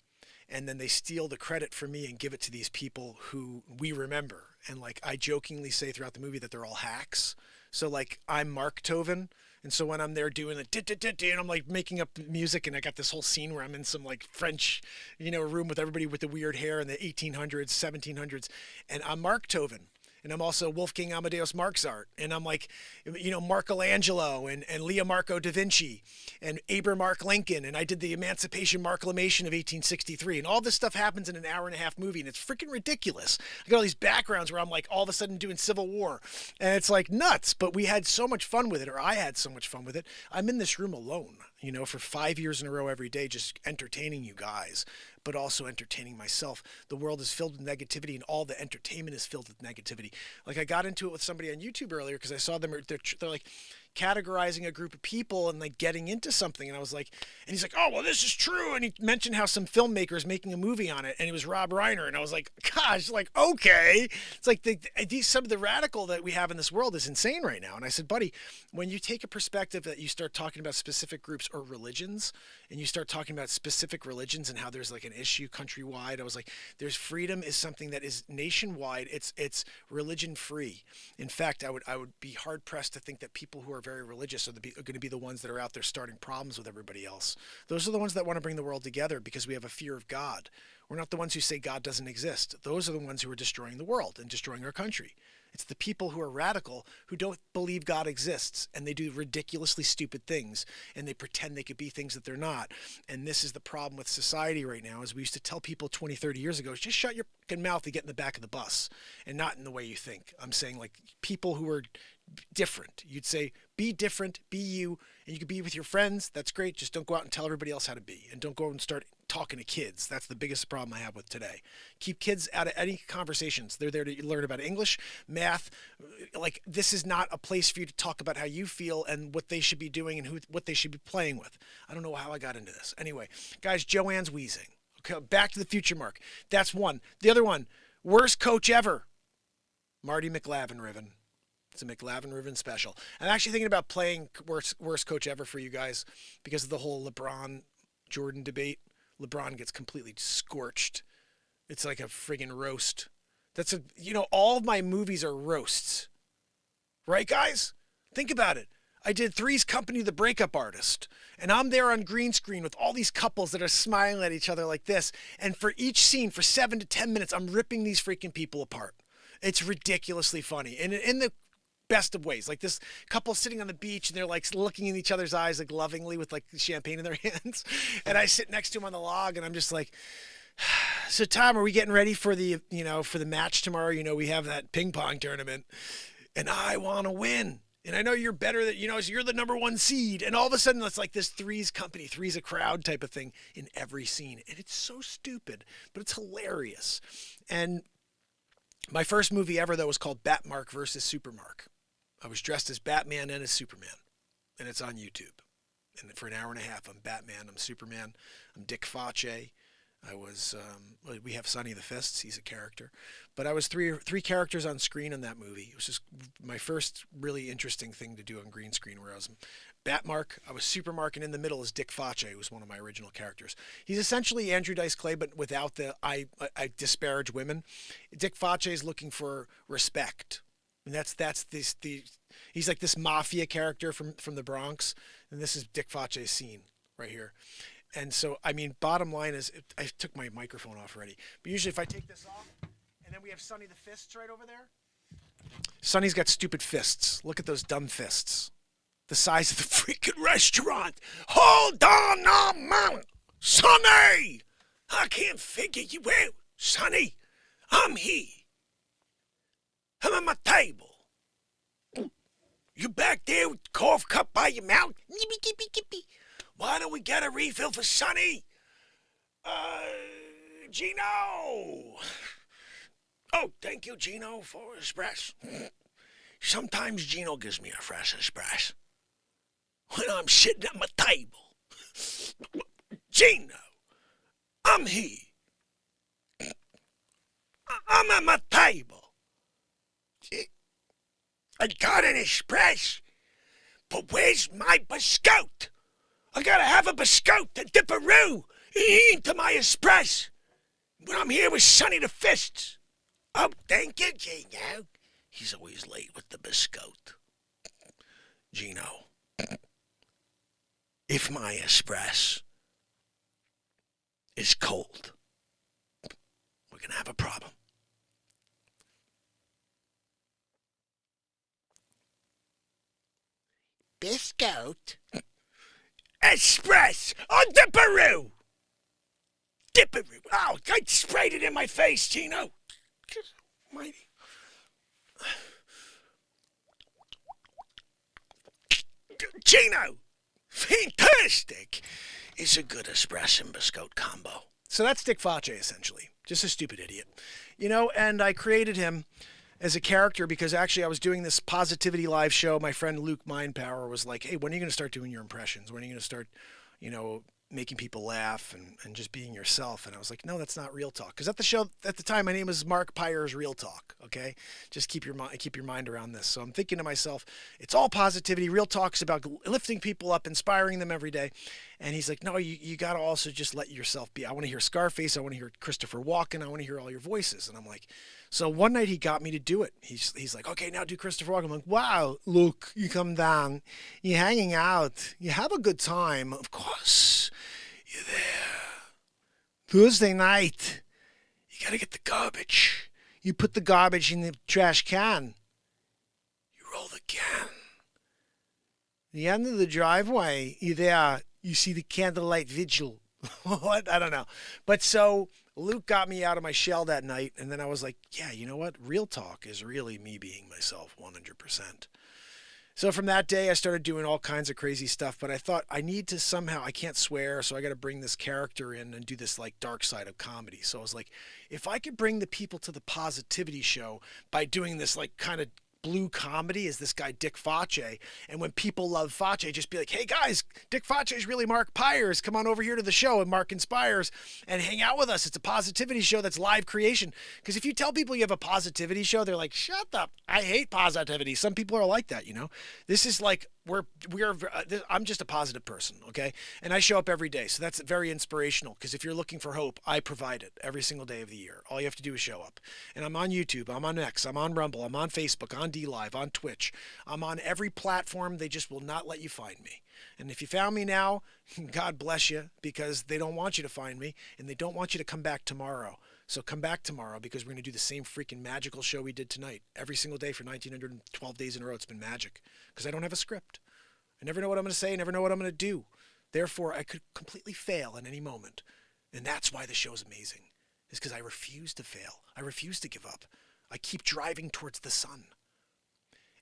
and then they steal the credit from me and give it to these people who we remember. And like I jokingly say throughout the movie that they're all hacks. So like I'm Mark Tovin. And so when I'm there doing the and I'm like making up music, and I got this whole scene where I'm in some like French, you know, room with everybody with the weird hair in the 1800s, 1700s. And I'm Mark Tovin. And I'm also Wolfgang Amadeus Mozart. And I'm like, you know, Michelangelo and Leo Marco da Vinci and Abraham Mark Lincoln. And I did the Emancipation Marklemation of 1863. And all this stuff happens in an hour and a half movie. And it's freaking ridiculous. I got all these backgrounds where I'm like all of a sudden doing Civil War. And it's like nuts. But we had so much fun with it, or I had so much fun with it. I'm in this room alone, you know, for 5 years in a row every day, just entertaining you guys, but also entertaining myself. The world is filled with negativity, and all the entertainment is filled with negativity. Like I got into it with somebody on YouTube earlier because I saw them. They're like, categorizing a group of people and like getting into something. And I was like, and he's like, oh, well, this is true. And he mentioned how some filmmaker is making a movie on it, and it was Rob Reiner. And I was like, gosh, like, okay. It's like some of the radical that we have in this world is insane right now. And I said, buddy, when you take a perspective that you start talking about specific groups or religions, and you start talking about specific religions and how there's like an issue countrywide, I was like, there's freedom is something that is nationwide. It's religion free. In fact, I would be hard pressed to think that people who are very religious are going to be the ones that are out there starting problems with everybody else. Those are the ones that want to bring the world together because we have a fear of God. We're not the ones who say God doesn't exist. Those are the ones who are destroying the world and destroying our country. It's the people who are radical who don't believe God exists, and they do ridiculously stupid things, and they pretend they could be things that they're not. And this is the problem with society right now, is we used to tell people 20, 30 years ago, just shut your fucking mouth and get in the back of the bus, and not in the way you think. I'm saying like people who are different. You'd say, be different, be you, and you could be with your friends. That's great. Just don't go out and tell everybody else how to be, and don't go and start talking to kids. That's the biggest problem I have with today. Keep kids out of any conversations. They're there to learn about English, math. Like, this is not a place for you to talk about how you feel and what they should be doing and what they should be playing with. I don't know how I got into this. Anyway, guys, Joanne's wheezing. Okay, Back to the Future, Mark. That's one. The other one, worst coach ever, Marty McLavin-Riven. It's a McLavin-Riven special. I'm actually thinking about playing worst coach ever for you guys because of the whole LeBron-Jordan debate. LeBron gets completely scorched. It's like a friggin' roast. All of my movies are roasts. Right, guys? Think about it. I did Three's Company, The Breakup Artist, and I'm there on green screen with all these couples that are smiling at each other like this, and for each scene, for 7 to 10 minutes, I'm ripping these freaking people apart. It's ridiculously funny. And in the best of ways, like this couple sitting on the beach and they're like looking in each other's eyes like lovingly with like champagne in their hands, and I sit next to him on the log and I'm just like, so Tom, are we getting ready for the match tomorrow? We have that ping pong tournament and I want to win, and I know you're better than you're the number 1 seed, and all of a sudden it's like this Three's Company, Three's a Crowd type of thing in every scene, and it's so stupid but it's hilarious. And my first movie ever though was called Batmark versus Supermark. I was dressed as Batman and as Superman, and it's on YouTube. And for an hour and a half, I'm Batman, I'm Superman, I'm Dick Face. We have Sonny the Fists, he's a character. But I was three characters on screen in that movie. It was just my first really interesting thing to do on green screen, where I was Batmark, I was Supermark, and in the middle is Dick Face, who was one of my original characters. He's essentially Andrew Dice Clay, but without the I disparage women. Dick Face is looking for respect. And he's like this mafia character from the Bronx, and this is Dick Face's scene right here. And so, I mean, bottom line is, I took my microphone off already, but usually if I take this off, and then we have Sonny the Fists right over there. Sonny's got stupid fists. Look at those dumb fists. The size of the freaking restaurant. Hold on a moment, Sonny! I can't figure you out, Sonny. I'm here. I'm at my table. You back there with the cough cup by your mouth? Why don't we get a refill for Sonny? Gino. Oh, thank you, Gino, for espresso. Sometimes Gino gives me a fresh espresso when I'm sitting at my table. Gino, I'm here. I'm at my table. I got an espresso, but where's my biscotti? I gotta have a biscotti to dip-a-roo into my espresso when I'm here with Sonny the Fists. Oh, thank you, Gino. He's always late with the biscotti. Gino, if my espresso is cold, we're gonna have a problem. Biscotti. Espresso on Dipperoo. Dipperoo. Oh, I sprayed it in my face, Gino. Mighty. Gino, fantastic. It's a good espresso and biscotti combo. So that's Dick Face, essentially. Just a stupid idiot. And I created him. as a character, because actually I was doing this Positivity Live show. My friend Luke Mindpower was like, hey, when are you going to start doing your impressions? When are you going to start, making people laugh and just being yourself? And I was like, no, that's not real talk. Because at the time, my name was MarkinsPires Real Talk. Okay, just keep your mind around this. So I'm thinking to myself, it's all positivity. Real talk is about lifting people up, inspiring them every day. And he's like, no, you got to also just let yourself be. I want to hear Scarface. I want to hear Christopher Walken. I want to hear all your voices. And I'm like, so one night he got me to do it. He's like, okay, now do Christopher Walken. I'm like, wow, look, you come down, you're hanging out, you have a good time. Of course, you're there. Thursday night, you got to get the garbage. You put the garbage in the trash can. You roll the can. The end of the driveway, you're there. You see the candlelight vigil. What? I don't know. But so Luke got me out of my shell that night. And then I was like, yeah, you know what? Real talk is really me being myself 100%. So from that day, I started doing all kinds of crazy stuff. But I thought I need to somehow, I can't swear. So I got to bring this character in and do this like dark side of comedy. So I was like, if I could bring the people to the positivity show by doing this like kind of blue comedy, is this guy Dick Facce, and when people love Facce, just be like, hey guys, Dick Facce is really Mark Pires. Come on over here to the show at MarkinsPires and hang out with us. It's a positivity show that's live creation. Because if you tell people you have a positivity show, they're like, shut up, I hate positivity. Some people are like that, This is like, I'm just a positive person, okay? And I show up every day, so that's very inspirational, because if you're looking for hope, I provide it every single day of the year. All you have to do is show up. And I'm on YouTube, I'm on X, I'm on Rumble, I'm on Facebook, on DLive, on Twitch. I'm on every platform. They just will not let you find me. And if you found me now, God bless you, because they don't want you to find me, and they don't want you to come back tomorrow. So come back tomorrow, because we're going to do the same freaking magical show we did tonight. Every single day for 1,912 days in a row, it's been magic, because I don't have a script. I never know what I'm going to say. I never know what I'm going to do. Therefore, I could completely fail at any moment. And that's why the show's amazing, is because I refuse to fail. I refuse to give up. I keep driving towards the sun.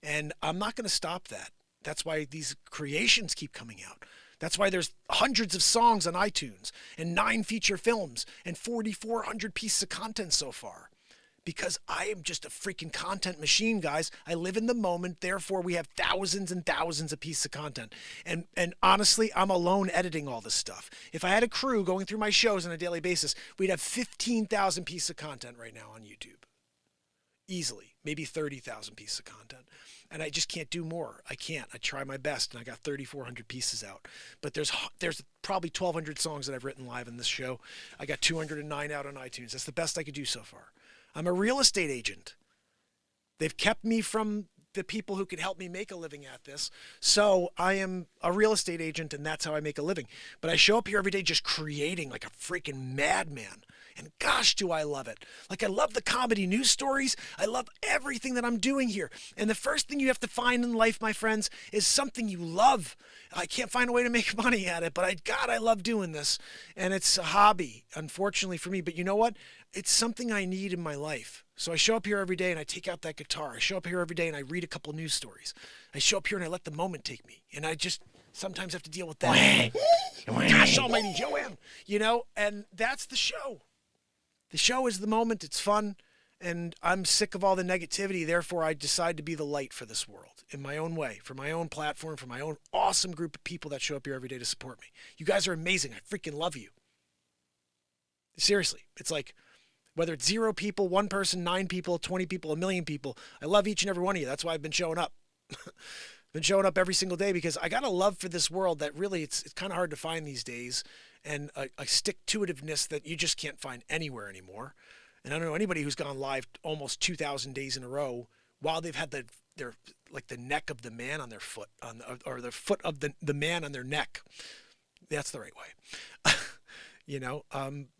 And I'm not going to stop that. That's why these creations keep coming out. That's why there's hundreds of songs on iTunes and 9 feature films and 4,400 pieces of content so far. Because I am just a freaking content machine, guys. I live in the moment. Therefore, we have thousands and thousands of pieces of content. And honestly, I'm alone editing all this stuff. If I had a crew going through my shows on a daily basis, we'd have 15,000 pieces of content right now on YouTube. Easily. Maybe 30,000 pieces of content. And I just can't do more. I can't. I try my best, and I got 3,400 pieces out. But there's probably 1,200 songs that I've written live in this show. I got 209 out on iTunes. That's the best I could do so far. I'm a real estate agent. They've kept me from the people who could help me make a living at this. So I am a real estate agent, and that's how I make a living. But I show up here every day just creating like a freaking madman. And gosh, do I love it. Like, I love the comedy news stories. I love everything that I'm doing here. And the first thing you have to find in life, my friends, is something you love. I can't find a way to make money at it, but I love doing this. And it's a hobby, unfortunately for me. But you know what? It's something I need in my life. So I show up here every day and I take out that guitar. I show up here every day and I read a couple news stories. I show up here and I let the moment take me. And I just sometimes have to deal with that. Gosh almighty, Joanne. And that's the show. The show is the moment. It's fun. And I'm sick of all the negativity. Therefore, I decide to be the light for this world in my own way, for my own platform, for my own awesome group of people that show up here every day to support me. You guys are amazing. I freaking love you. Seriously. It's like, whether it's 0 people, 1 person, 9 people, 20 people, 1,000,000 people, I love each and every one of you. That's why I've been showing up. Been showing up every single day, because I got a love for this world that really it's kind of hard to find these days, and a stick-to-itiveness that you just can't find anywhere anymore. And I don't know anybody who's gone live almost 2,000 days in a row while they've had the neck of the man on their foot, or the foot of the man on their neck. That's the right way.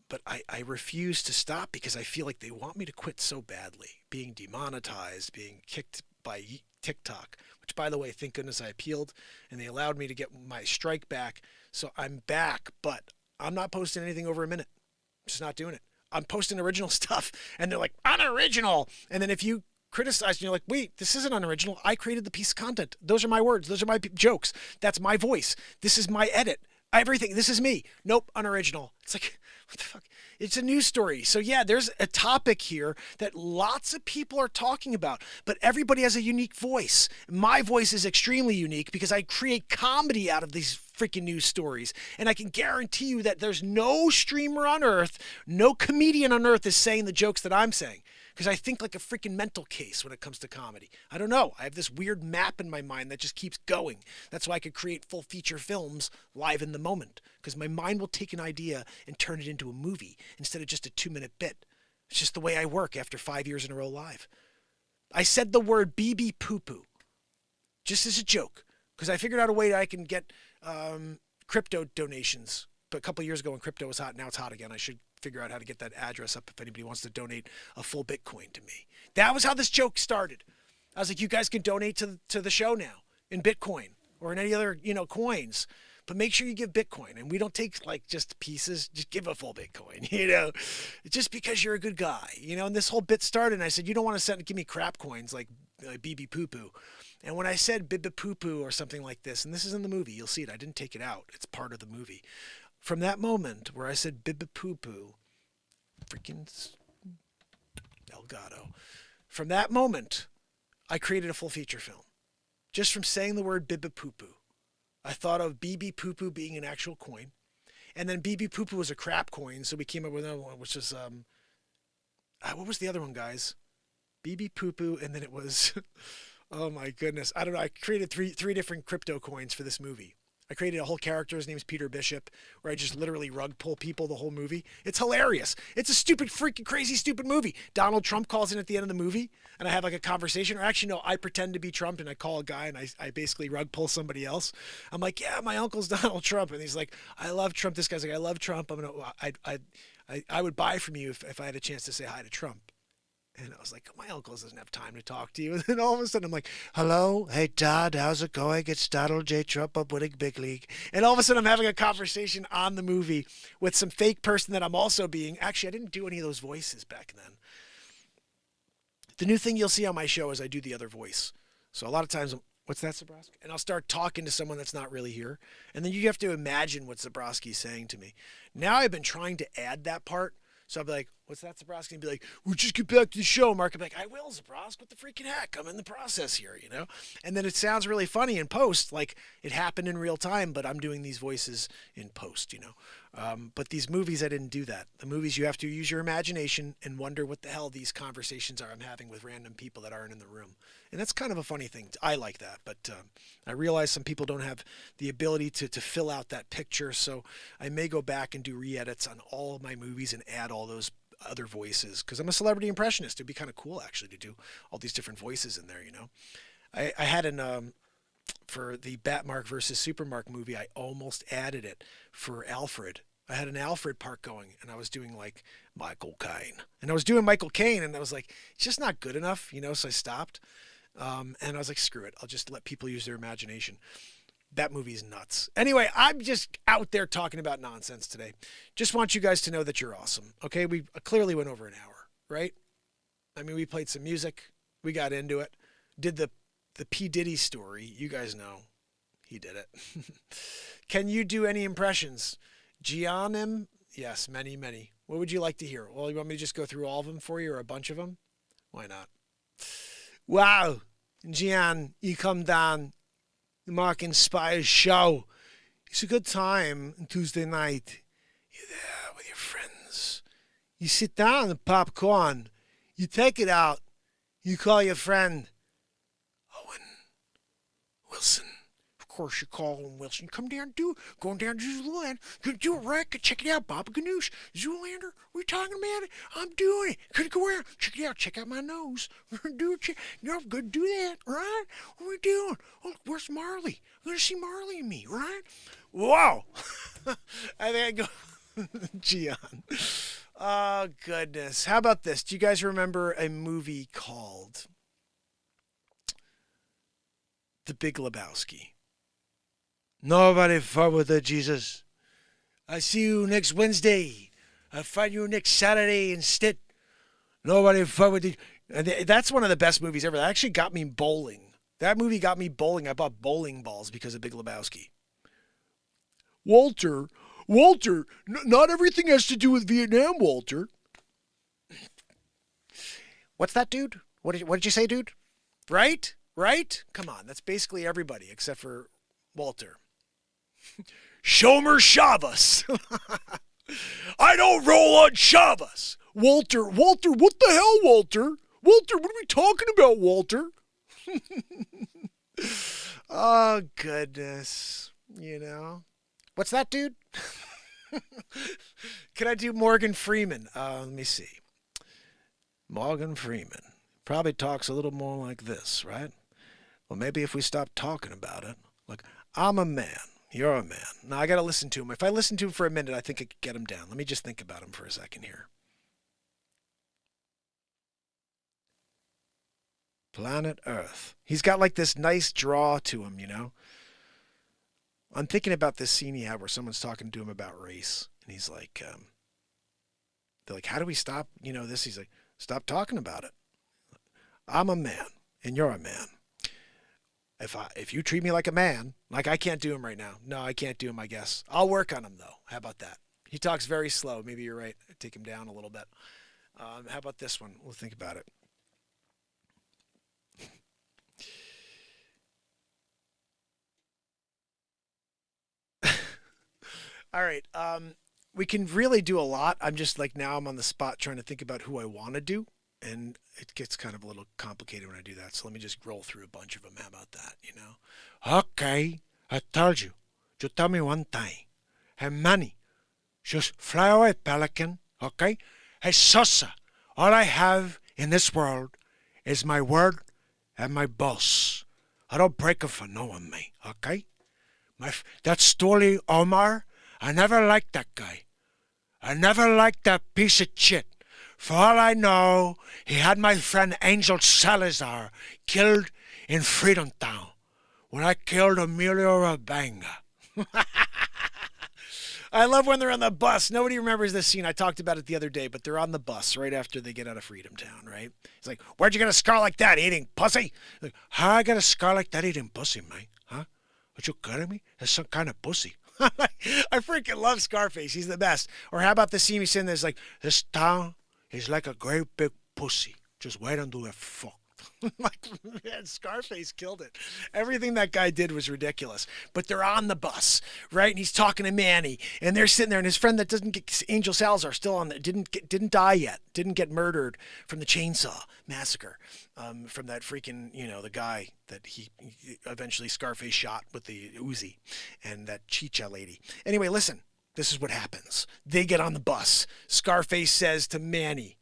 But I refuse to stop, because I feel like they want me to quit so badly. Being demonetized, being kicked by TikTok, which, by the way, thank goodness I appealed and they allowed me to get my strike back. So I'm back, but I'm not posting anything over a minute. I'm just not doing it. I'm posting original stuff, and they're like, unoriginal. And then if you criticize and you're like, wait, this isn't unoriginal. I created the piece of content. Those are my words. Those are my jokes. That's my voice. This is my edit. Everything. This is me. Nope, unoriginal. It's like, what the fuck? It's a news story. So yeah, there's a topic here that lots of people are talking about, but everybody has a unique voice. My voice is extremely unique because I create comedy out of these freaking news stories. And I can guarantee you that there's no streamer on earth, no comedian on earth is saying the jokes that I'm saying. Because I think like a freaking mental case when it comes to comedy. I don't know. I have this weird map in my mind that just keeps going. That's why I could create full feature films live in the moment. Because my mind will take an idea and turn it into a movie instead of just a 2-minute bit. It's just the way I work after 5 years in a row live. I said the word BB poo-poo just as a joke. Because I figured out a way that I can get crypto donations. But a couple of years ago when crypto was hot, now it's hot again. I should figure out how to get that address up if anybody wants to donate a full Bitcoin to me. That was how this joke started. I was like, you guys can donate to the show now in Bitcoin or in any other, coins, but make sure you give Bitcoin. And we don't take like just pieces, just give a full Bitcoin, just because you're a good guy, and this whole bit started and I said, you don't want to give me crap coins like BB poo poo. And when I said bibba poo poo or something like this, and this is in the movie, you'll see it. I didn't take it out. It's part of the movie. From that moment where I said bibba poo poo, freaking Elgato. From that moment, I created a full feature film. Just from saying the word bibba poo poo. I thought of BB poo poo being an actual coin. And then BB poo poo was a crap coin, so we came up with another one, which was, what was the other one, guys? BB poo poo, and then it was, oh my goodness. I don't know. I created three different crypto coins for this movie. I created a whole character. His name's Peter Bishop, where I just literally rug pull people the whole movie. It's hilarious. It's a stupid, freaking crazy, stupid movie. Donald Trump calls in at the end of the movie, and I have like a conversation. Or actually, no, I pretend to be Trump, and I call a guy, and I basically rug pull somebody else. I'm like, yeah, my uncle's Donald Trump, and he's like, I love Trump. This guy's like, I love Trump. I would buy from you if I had a chance to say hi to Trump. And I was like, my uncle doesn't have time to talk to you. And then all of a sudden I'm like, hello, hey Todd, how's it going? It's Donald J. Trump up winning big league. And all of a sudden I'm having a conversation on the movie with some fake person that I'm also being. Actually, I didn't do any of those voices back then. The new thing you'll see on my show is I do the other voice. So a lot of times, what's that, Zabrowski? And I'll start talking to someone that's not really here. And then you have to imagine what Zabrowski's saying to me. Now I've been trying to add that part. So I'll be like, what's that, Zabrowski? And be like, we'll just get back to the show. Mark will be like, I will, Zabrowski. What the freaking heck? I'm in the process here, And then it sounds really funny in post, like it happened in real time, but I'm doing these voices in post, But these movies, I didn't do that. The movies, you have to use your imagination and wonder what the hell these conversations are I'm having with random people that aren't in the room. And that's kind of a funny thing. I like that, but I realize some people don't have the ability to fill out that picture, so I may go back and do re-edits on all of my movies and add all those other voices, because I'm a celebrity impressionist. It'd be kind of cool, actually, to do all these different voices in there, I had for the Batmark versus Supermark movie, I almost added it for Alfred. I had an Alfred part going, and I was doing like Michael Caine. And I was doing Michael Caine, and I was like, it's just not good enough, so I stopped. And I was like, screw it. I'll just let people use their imagination. That movie's nuts. Anyway, I'm just out there talking about nonsense today. Just want you guys to know that you're awesome. Okay, we clearly went over an hour, right? I mean, we played some music. We got into it. Did the P. Diddy story. You guys know he did it. Can you do any impressions? Giannim? Yes, many, many. What would you like to hear? Well, you want me to just go through all of them for you or a bunch of them? Why not? Wow, Gian, you come down the MarkinsPires show. It's a good time on Tuesday night. You're there with your friends. You sit down and popcorn. You take it out. You call your friend Owen Wilson. Of course, you call Owen Wilson. Come down, going down to Zoolander. Gonna do it right. Check it out, Baba Ganoush. Zoolander, we talking about it? I'm doing it. Gonna go around. Check it out. Check out my nose. We're gonna do it. You're gonna do that, right? What are we doing? Oh, where's Marley? I'm gonna see Marley and me, right? Wow. I think I go, Gian. Oh, goodness. How about this? Do you guys remember a movie called The Big Lebowski? Nobody fuck with it, Jesus. I see you next Wednesday. I find you next Saturday instead. Nobody fuck with it. That's one of the best movies ever. That actually got me bowling. That movie got me bowling. I bought bowling balls because of Big Lebowski. Walter, not everything has to do with Vietnam, Walter. What's that, dude? What did you say, dude? Right? Come on, that's basically everybody except for Walter. Shomer Shavas. I don't roll on Shavas. Walter, what the hell, Walter? Walter, what are we talking about, Walter? Oh, goodness. You know. What's that, dude? Can I do Morgan Freeman? Let me see. Morgan Freeman probably talks a little more like this, right? Well, maybe if we stop talking about it. Like, I'm a man. You're a man. Now, I got to listen to him. If I listen to him for a minute, I think I could get him down. Let me just think about him for a second here. Planet Earth. He's got like this nice draw to him, you know? I'm thinking about this scene he had where someone's talking to him about race. And he's like, they're like, how do we stop, this? He's like, stop talking about it. I'm a man and you're a man. If you treat me like a man, like I can't do him right now. No, I can't do him, I guess. I'll work on him though. How about that? He talks very slow. Maybe you're right. Take him down a little bit. How about this one? We'll think about it. All right. We can really do a lot. I'm just like, now I'm on the spot trying to think about who I want to do. And it gets kind of a little complicated when I do that. So let me just roll through a bunch of them. How about that, Okay, I told you. Just tell me one thing. Hey, Manny, just fly away, Pelican, okay? Hey, Sosa, all I have in this world is my word and my boss. I don't break it for no one, mate, okay? That Stolly Omar, I never liked that guy. I never liked that piece of shit. For all I know, he had my friend Angel Salazar killed in Freedom Town when I killed Emilio Rabanga. I love when they're on the bus. Nobody remembers this scene. I talked about it the other day, but they're on the bus right after they get out of Freedom Town, right? It's like, where'd you get a scar like that, eating pussy? Like, how I got a scar like that eating pussy, mate? Huh? What you kidding me? That's some kind of pussy. I freaking love Scarface. He's the best. Or how about the scene he's in there's like, this town is like a great big pussy. Just wait until they're fucked. Like, man, Scarface killed it. Everything that guy did was ridiculous. But they're on the bus, right? And he's talking to Manny, and they're sitting there, and his friend that doesn't get Angel Salazar still on there, didn't die yet, didn't get murdered from the chainsaw massacre, from that freaking, the guy that he eventually Scarface shot with the Uzi, and that Chicha lady. Anyway, listen. This is what happens. They get on the bus. Scarface says to Manny,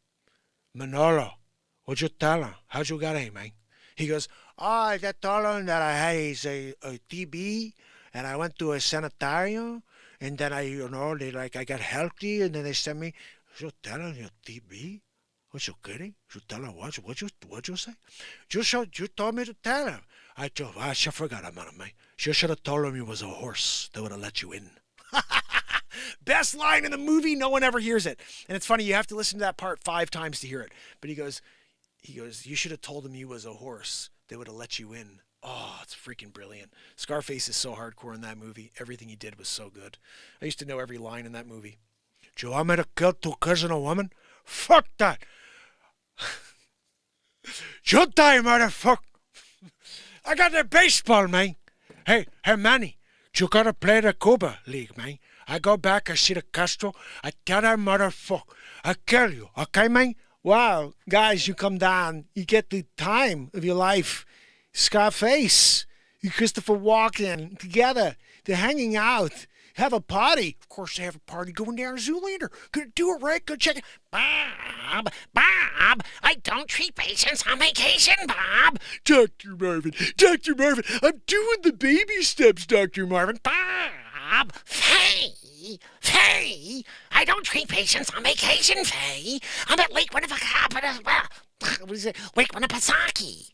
Manolo, what'd you tell him? How'd you get him, man? He goes, I told him that I had a TB, and I went to a sanitarium, and then I got healthy, and then they sent me, you tell him your TB? What, you kidding? You tell him what you say? You told me to tell him. I forgot about him, man. You should have told him he was a horse. They would have let you in. Best line in the movie, no one ever hears it. And it's funny, you have to listen to that part 5 times to hear it. But he goes, you should have told him he was a horse. They would have let you in. Oh, it's freaking brilliant. Scarface is so hardcore in that movie. Everything he did was so good. I used to know every line in that movie. Do you want me to kill 2 kids and a woman? Fuck that. You die, motherfucker. I got the baseball, man. Hey, Manny, you gotta play the Cuba League, man. I go back, I see the Castro, I tell that motherfucker, I kill you, okay, man? Wow, guys, you come down, you get the time of your life. Scarface, you Christopher Walken, together, they're hanging out, have a party. Of course, they have a party going down to Zoolander. Gonna do it right, go check it. Bob, I don't treat patients on vacation, Bob. Dr. Marvin, I'm doing the baby steps, Dr. Marvin. Bob, Faye, I don't treat patients on vacation, Faye. I'm at Lake Winnipesaukee. Lake Winnipesaukee.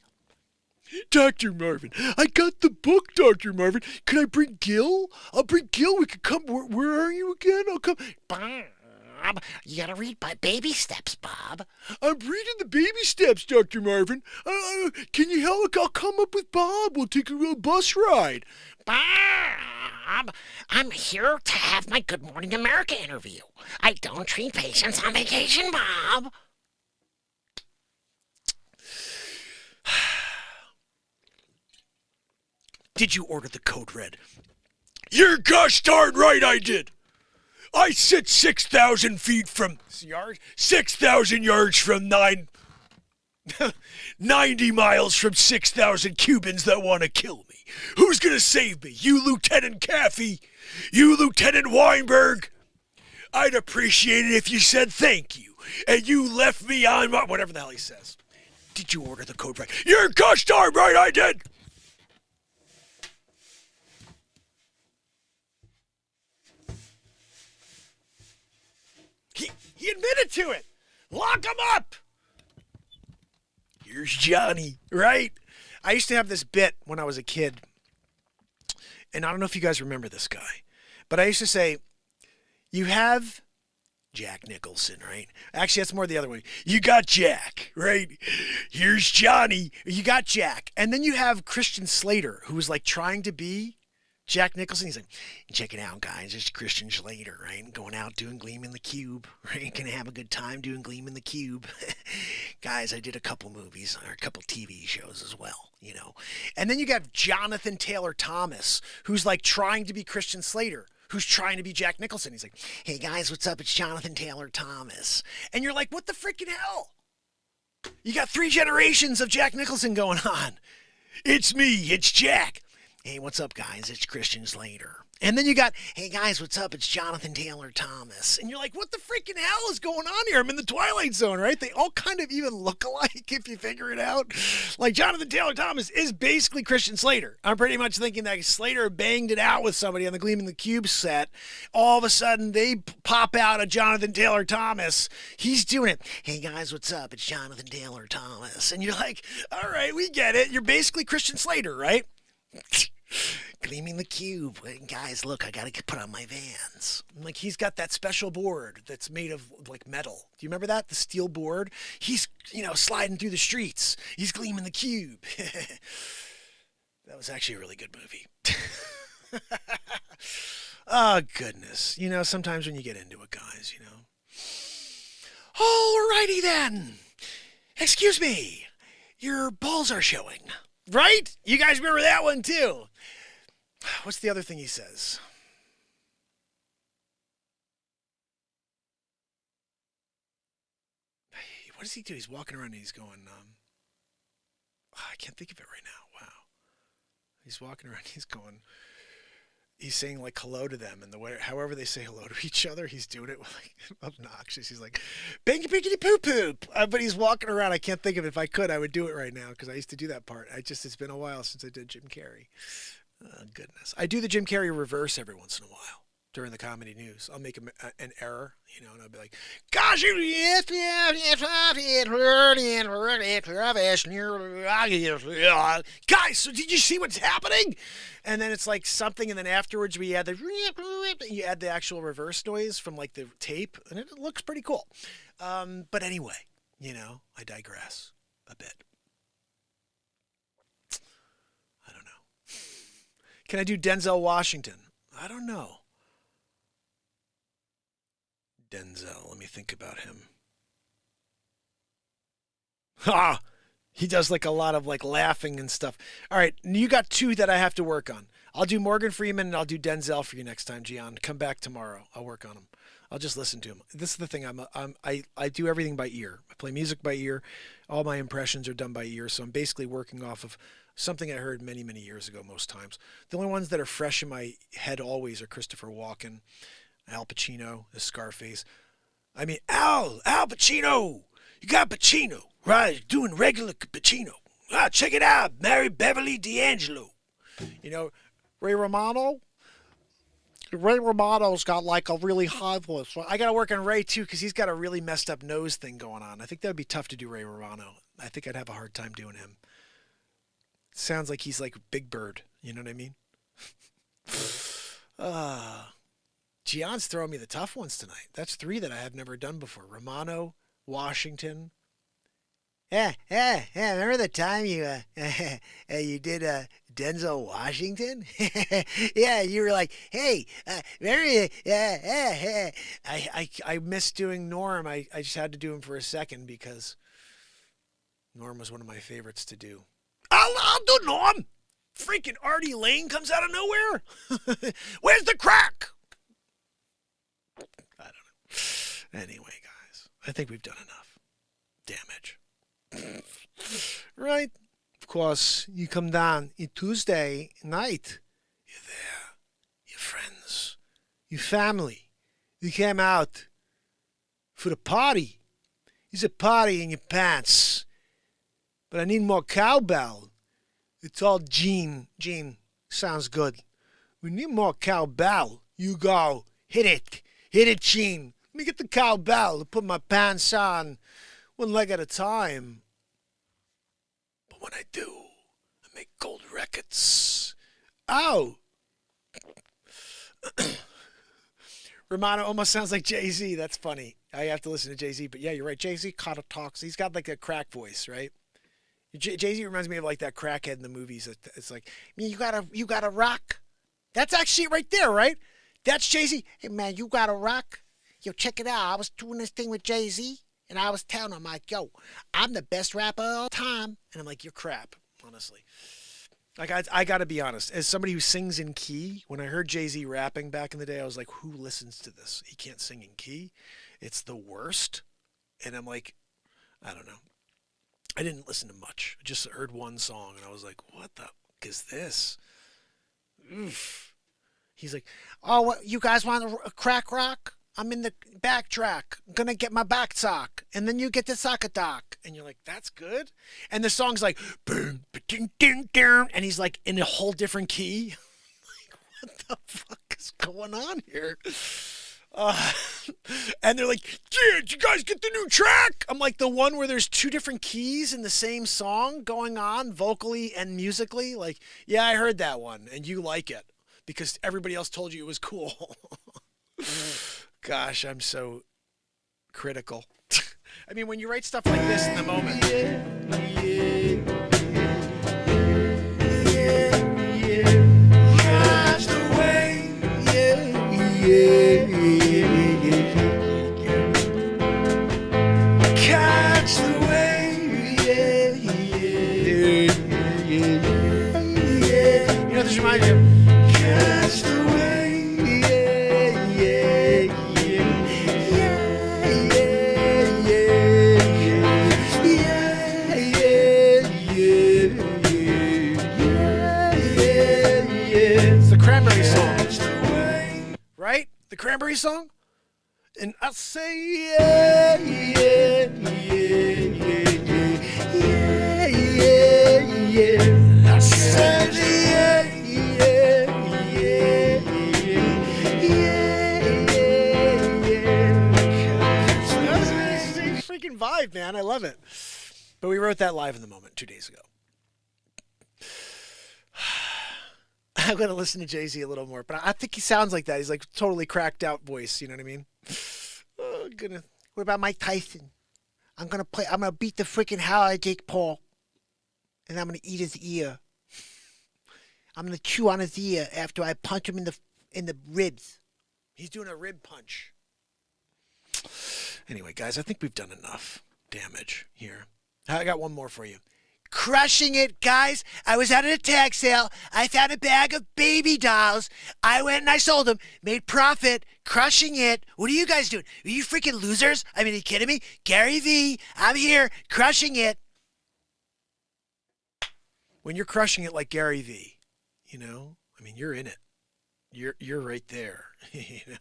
Dr. Marvin, I got the book, Dr. Marvin. Can I bring Gil? I'll bring Gil. We can come. Where are you again? I'll come. Bob, you gotta read by baby steps, Bob. I'm reading the baby steps, Dr. Marvin. Can you help? I'll come up with Bob. We'll take a real bus ride. Bob. Bob. I'm here to have my Good Morning America interview. I don't treat patients on vacation, Bob. Did you order the code red? You're gosh darn right I did. I sit 6,000 feet from... Yards? 6,000 yards from 90 miles from 6,000 Cubans that want to kill me. Who's going to save me? You, Lieutenant Caffey? You, Lieutenant Weinberg? I'd appreciate it if you said thank you. And you left me on my... Whatever the hell he says. Did you order the code right? You're gosh darn right I did. He admitted to it. Lock him up. Here's Johnny, right? I used to have this bit when I was a kid, and I don't know if you guys remember this guy, but I used to say, you have Jack Nicholson, right? Actually, that's more the other way. You got Jack, right? Here's Johnny. You got Jack, and then you have Christian Slater, who was like trying to be Jack Nicholson. He's like, check it out, guys. It's Christian Slater, right? Going out doing Gleam in the Cube, right? Gonna have a good time doing Gleam in the Cube. Guys, I did a couple movies or a couple TV shows as well, you know. And then you got Jonathan Taylor Thomas, who's like trying to be Christian Slater, who's trying to be Jack Nicholson. He's like, hey guys, what's up? It's Jonathan Taylor Thomas. And you're like, what the freaking hell? You got 3 generations of Jack Nicholson going on. It's me. It's Jack. Hey, what's up, guys? It's Christian Slater. And then you got, hey, guys, what's up? It's Jonathan Taylor Thomas. And you're like, what the freaking hell is going on here? I'm in the Twilight Zone, right? They all kind of even look alike if you figure it out. Like, Jonathan Taylor Thomas is basically Christian Slater. I'm pretty much thinking that Slater banged it out with somebody on the Gleam in the Cube set. All of a sudden, they pop out a Jonathan Taylor Thomas. He's doing it. Hey, guys, what's up? It's Jonathan Taylor Thomas. And you're like, all right, we get it. You're basically Christian Slater, right? Gleaming the Cube. Guys, look, I gotta put on my Vans. Like, he's got that special board that's made of like metal. Do you remember that? The steel board? He's, sliding through the streets. He's Gleaming the Cube. That was actually a really good movie. Oh, goodness. Sometimes when you get into it, guys, Alrighty then. Excuse me. Your balls are showing. Right? You guys remember that one too. What's the other thing he says? What does he do? He's walking around and he's going, I can't think of it right now. Wow. He's walking around, he's saying like hello to them, and the way, however they say hello to each other, he's doing it with like obnoxious. He's like, banky pinkety poop poop. But he's walking around. I can't think of it. If I could, I would do it right now because I used to do that part. It's been a while since I did Jim Carrey. Oh, goodness. I do the Jim Carrey reverse every once in a while during the comedy news. I'll make an error, and I'll be like, gosh, guys, so did you see what's happening? And then it's like something, and then afterwards you add the actual reverse noise from like the tape, and it looks pretty cool. But anyway, I digress a bit. I don't know. Can I do Denzel Washington? I don't know. Denzel, let me think about him. Ha! He does like a lot of like laughing and stuff. All right, you got 2 that I have to work on. I'll do Morgan Freeman and I'll do Denzel for you next time, Gian. Come back tomorrow. I'll work on them. I'll just listen to him. This is the thing. I do everything by ear. I play music by ear. All my impressions are done by ear. So I'm basically working off of something I heard many, many years ago most times. The only ones that are fresh in my head always are Christopher Walken, Al Pacino, the Scarface. I mean, Al Pacino. You got Pacino, right? Doing regular Pacino. Ah, check it out. Mary Beverly D'Angelo. Ray Romano. Ray Romano's got like a really high voice. So I got to work on Ray too because he's got a really messed up nose thing going on. I think that would be tough to do Ray Romano. I think I'd have a hard time doing him. Sounds like he's like Big Bird. You know what I mean? Gian's throwing me the tough ones tonight. That's 3 that I have never done before. Romano, Washington, Yeah. Remember the time you you did Denzel Washington? Yeah, you were like, hey, remember? I missed doing Norm. I just had to do him for a second because Norm was one of my favorites to do. I'll do Norm. Freaking Artie Lane comes out of nowhere. Where's the crack? I don't know. Anyway, guys, I think we've done enough damage. Right? Of course, you come down on Tuesday night. You're there. Your friends. Your family. You came out for the party. It's a party in your pants. But I need more cowbell. It's all Gene. Gene, sounds good. We need more cowbell. You go. Hit it. Hit it, Gene. Let me get the cowbell to put my pants on one leg at a time. But when I do, I make gold records. Oh! Romano almost sounds like Jay-Z. That's funny. I have to listen to Jay-Z. But yeah, you're right. Jay-Z kind of talks. He's got like a crack voice, right? Jay-Z reminds me of like that crackhead in the movies. It's like, you gotta rock. That's actually right there, right? That's Jay-Z. Hey, man, you gotta rock. Yo, check it out. I was doing this thing with Jay-Z, and I was telling him, like, yo, I'm the best rapper of all time. And I'm like, you're crap, honestly. Like, I got to be honest. As somebody who sings in key, when I heard Jay-Z rapping back in the day, I was like, who listens to this? He can't sing in key. It's the worst. And I'm like, I don't know. I didn't listen to much. I just heard one song, and I was like, what the fuck is this? Oof. He's like, oh, what, you guys want a crack rock? I'm in the back track. I'm going to get my back sock. And then you get the sock dock. And you're like, that's good? And the song's like, boom, ding, ding, ding. And he's like in a whole different key. Like, what the fuck is going on here? And they're like, yeah, did you guys get the new track? I'm like, the one where there's two different keys in the same song going on vocally and musically. Like, yeah, I heard that one. And you like it because everybody else told you it was cool. Gosh, I'm so critical. I mean, when you write stuff like this in the moment. Catch the way, catch the way, You know, this reminds me of. catch the way. It's the Cranberry song. Right? The Cranberry song? And I say, yeah, yeah, yeah, yeah, yeah, yeah. I say, yeah, yeah, yeah, yeah, yeah. That's an interesting freaking vibe, man. I love it. But we wrote that live in the moment 2 days ago. I'm going to listen to Jay-Z a little more, but I think he sounds like that. He's like totally cracked out voice. You know what I mean? What about Mike Tyson? I'm going to beat the freaking hell out of Jake Paul. And I'm going to eat his ear. I'm going to chew on his ear after I punch him in the ribs. He's doing a rib punch. Anyway, guys, I think we've done enough damage here. I got one more for you. Crushing it, guys. I was out at a tag sale. I found a bag of baby dolls. I went and I sold them. Made profit. Crushing it. What are you guys doing? Are you freaking losers? I mean, are you kidding me? Gary V, I'm here. Crushing it. When you're crushing it like Gary V, you know, I mean, you're in it. You're right there. You know?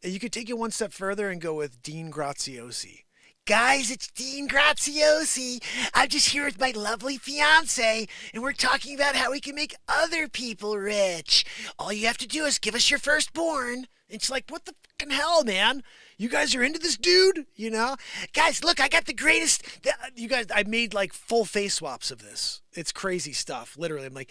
And you could take it one step further and go with Dean Graziosi. Guys, it's Dean Graziosi. I'm just here with my lovely fiance, and we're talking about how we can make other people rich. All you have to do is give us your firstborn. It's like, what the fucking hell, man? You guys are into this dude, you know? Guys, look, I got the greatest. You guys, I made like full face swaps of this. It's crazy stuff, literally. I'm like,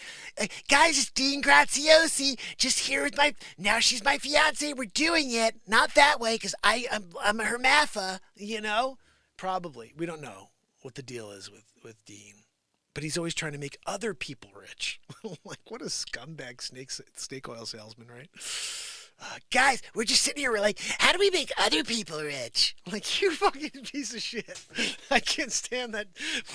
guys, it's Dean Graziosi. Just here with now she's my fiance. We're doing it. Not that way, because I'm a hermapha, you know? Probably. We don't know. what the deal is with Dean. But he's always trying to make other people rich. Like, what a scumbag snake oil salesman, right? Guys, we're just sitting here. We're like, how do we make other people rich? Like, you fucking piece of shit. I can't stand that.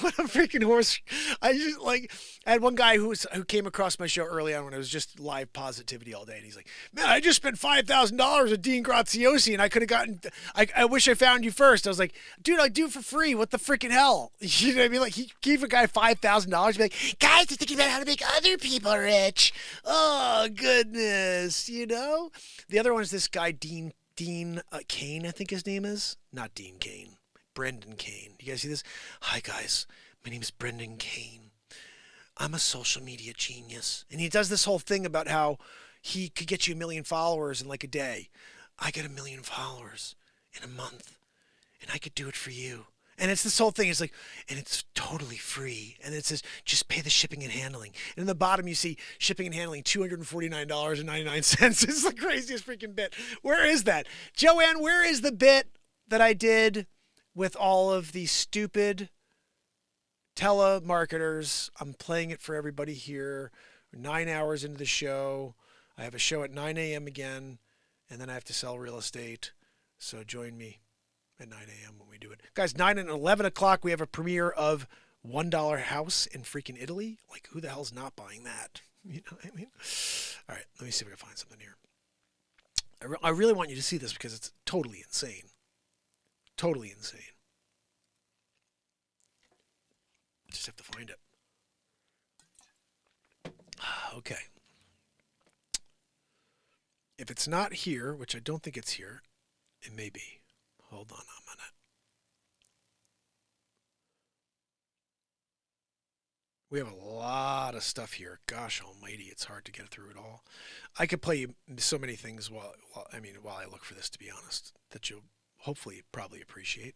What a freaking horse. I had one guy who came across my show early on when it was just live positivity all day. And he's like, man, I just spent $5,000 with Dean Graziosi and I could have gotten, I wish I found you first. I was like, dude, I do it for free. What the freaking hell? You know what I mean? Like, he gave a guy $5,000. Be like, Guys, we're thinking about how to make other people rich. oh, goodness, you know? The other one is this guy, Dean Kane, I think his name is. Not Dean Kane. Brendan Kane. You guys see this? Hi, guys. My name is Brendan Kane. I'm a social media genius. And he does this whole thing about how he could get you 1 million followers in like a day. I get 1 million followers in a month, and I could do it for you. And it's this whole thing. It's like, and it's totally free. And it says, just pay the shipping and handling. And in the bottom, you see shipping and handling, $249.99. It's the craziest freaking bit. Where is that? Joanne, where is the bit that I did with all of these stupid telemarketers? I'm playing it for everybody here. We're 9 hours into the show. I have a show at 9 a.m. again, and then I have to sell real estate. So join me at 9 a.m. when we do it. Guys, 9 and 11 o'clock, we have a premiere of $1 House in freaking Italy. Like, who the hell's not buying that? You know what I mean? All right, let me see if I can find something here. I really want you to see this because it's totally insane. Totally insane. I just have to find it. Okay. If it's not here, which I don't think it's here, it may be. Hold on a minute. We have a lot of stuff here. Gosh almighty, it's hard to get through it all. I could play you so many things while I look for this, to be honest, that you'll hopefully probably appreciate.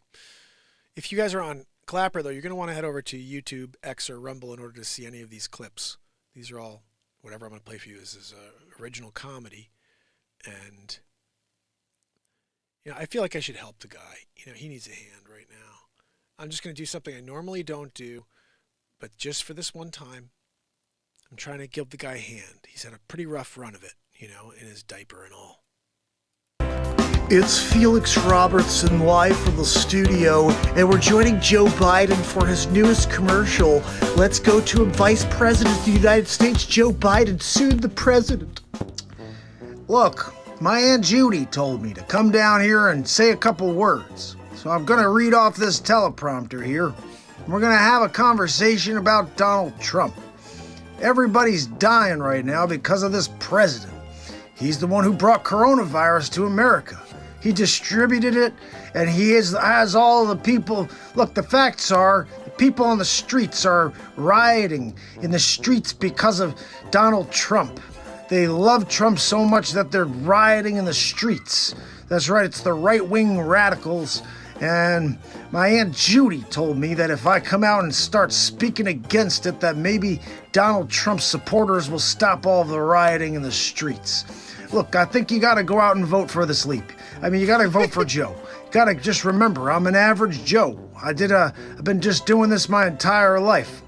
If you guys are on Clapper, though, you're going to want to head over to YouTube, X, or Rumble in order to see any of these clips. These are all, whatever I'm going to play for you is original comedy. And you know, I feel like I should help the guy. You know, he needs a hand right now. I'm just going to do something I normally don't do, but just for this one time, I'm trying to give the guy a hand. He's had a pretty rough run of it, you know, in his diaper and all. It's Felix Robertson live from the studio, and we're joining Joe Biden for his newest commercial. Let's go to him. Vice President of the United States, Joe Biden, sued the president. Look, my Aunt Judy told me to come down here and say a couple words. So I'm going to read off this teleprompter here. We're going to have a conversation about Donald Trump. Everybody's dying right now because of this president. He's the one who brought coronavirus to America. He distributed it, and he has all the people. Look, the facts are, the people on the streets are rioting in the streets because of Donald Trump. They love Trump so much that they're rioting in the streets. That's right, it's the right-wing radicals. And my Aunt Judy told me that if I come out and start speaking against it, that maybe Donald Trump's supporters will stop all the rioting in the streets. Look, I think you gotta go out and vote for this leap. I mean, you gotta vote for Joe. You gotta just remember, I'm an average Joe. I've been just doing this my entire life.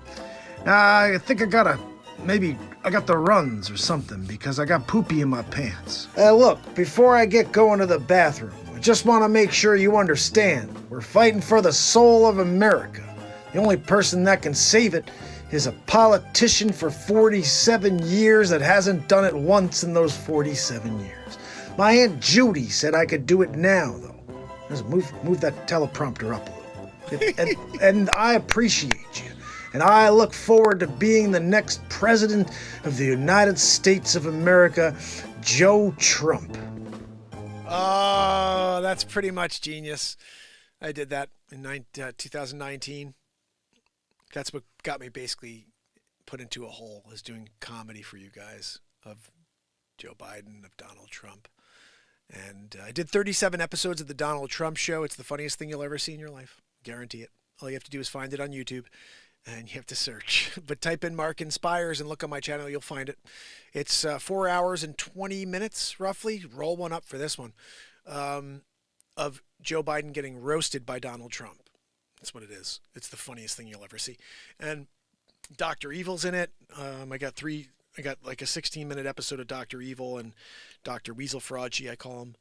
I think I got the runs or something because I got poopy in my pants. Look, before I get going to the bathroom, I just want to make sure you understand we're fighting for the soul of America. The only person that can save it is a politician for 47 years that hasn't done it once in those 47 years. My Aunt Judy said I could do it now, though. Just move that teleprompter up a little. And I appreciate you. And I look forward to being the next president of the United States of America, Joe Trump. Oh, that's pretty much genius. I did that in 2019. That's what got me basically put into a hole, is doing comedy for you guys of Joe Biden, of Donald Trump. And I did 37 episodes of the Donald Trump show. It's the funniest thing you'll ever see in your life. Guarantee it. All you have to do is find it on YouTube. And you have to search. But type in MarkinsPires and look on my channel. You'll find it. It's 4 hours and 20 minutes, roughly. Roll one up for this one. Of Joe Biden getting roasted by Donald Trump. That's what it is. It's the funniest thing you'll ever see. And Dr. Evil's in it. I got like a 16-minute episode of Dr. Evil and Dr. Weasel Faraci, I call him.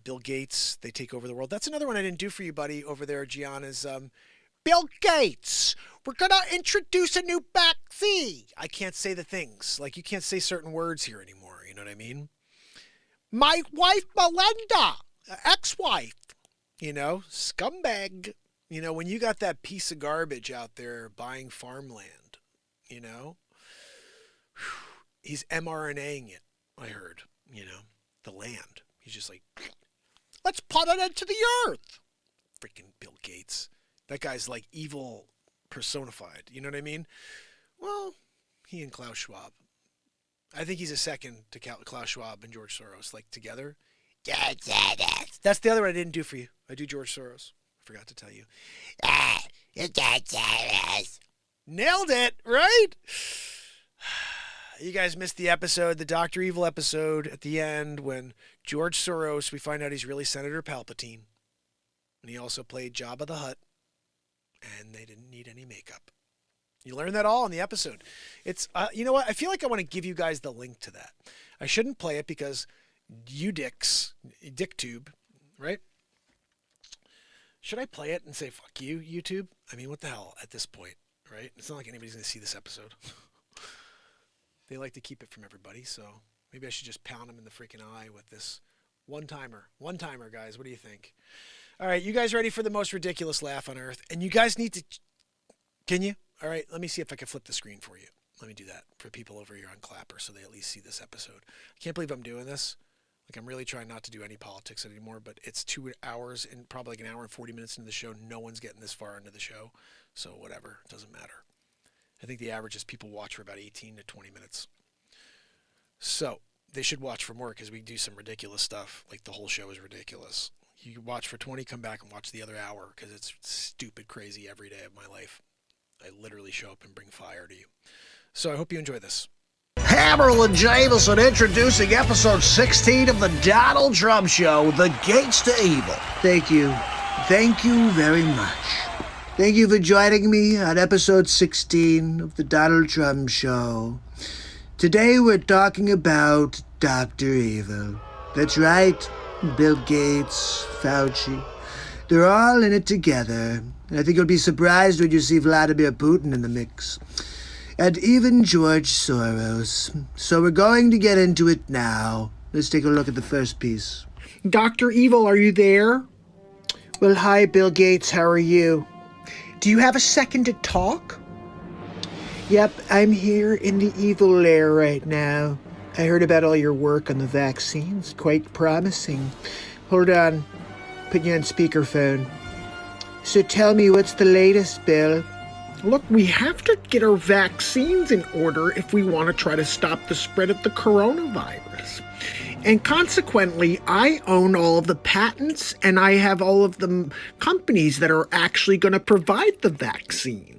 Bill Gates, they take over the world. That's another one I didn't do for you, buddy, over there, Gian, is Bill Gates. We're going to introduce a new vaccine. I can't say the things. Like, you can't say certain words here anymore. You know what I mean? My wife, Melinda, ex-wife, scumbag. When you got that piece of garbage out there buying farmland, he's mRNAing it, I heard, the land. He's just like, let's put it into the earth. Freaking Bill Gates. That guy's like evil personified. You know what I mean? Well, he and Klaus Schwab. I think he's a second to Klaus Schwab and George Soros, like together. That's the other one I didn't do for you. I do George Soros. I forgot to tell you. Nailed it, right? You guys missed the episode, the Dr. Evil episode at the end when George Soros, we find out he's really Senator Palpatine. And he also played Jabba the Hutt. And they didn't need any makeup. You learn that all in the episode. It's, you know what? I feel like I want to give you guys the link to that. I shouldn't play it because you DickTube, right? Should I play it and say, fuck you, YouTube? I mean, what the hell at this point, right? It's not like anybody's going to see this episode. They like to keep it from everybody, so maybe I should just pound them in the freaking eye with this one-timer. One-timer, guys. What do you think? All right, you guys ready for the most ridiculous laugh on earth? And you guys need to... Can you? All right, let me see if I can flip the screen for you. Let me do that for people over here on Clapper so they at least see this episode. I can't believe I'm doing this. Like, I'm really trying not to do any politics anymore, but it's 2 hours and probably like an hour and 40 minutes into the show. No one's getting this far into the show, so whatever. It doesn't matter. I think the average is people watch for about 18 to 20 minutes. So they should watch for more because we do some ridiculous stuff. Like, the whole show is ridiculous. You watch for 20, come back and watch the other hour because it's stupid crazy every day of my life. I literally show up and bring fire to you. So I hope you enjoy this. Hammerl and Jameson introducing episode 16 of the Donald Trump Show, The Gates to Evil. Thank you. Thank you very much. Thank you for joining me on episode 16 of the Donald Trump Show. Today we're talking about Dr. Evil. That's right, Bill Gates, Fauci. They're all in it together. And I think you'll be surprised when you see Vladimir Putin in the mix. And even George Soros. So we're going to get into it now. Let's take a look at the first piece. Dr. Evil, are you there? Well, hi, Bill Gates. How are you? Do you have a second to talk? Yep, I'm here in the evil lair right now. I heard about all your work on the vaccines. Quite promising. Hold on. Put you on speakerphone. So tell me, what's the latest, Bill? Look, we have to get our vaccines in order if we want to try to stop the spread of the coronavirus. And consequently, I own all of the patents and I have all of the companies that are actually going to provide the vaccines.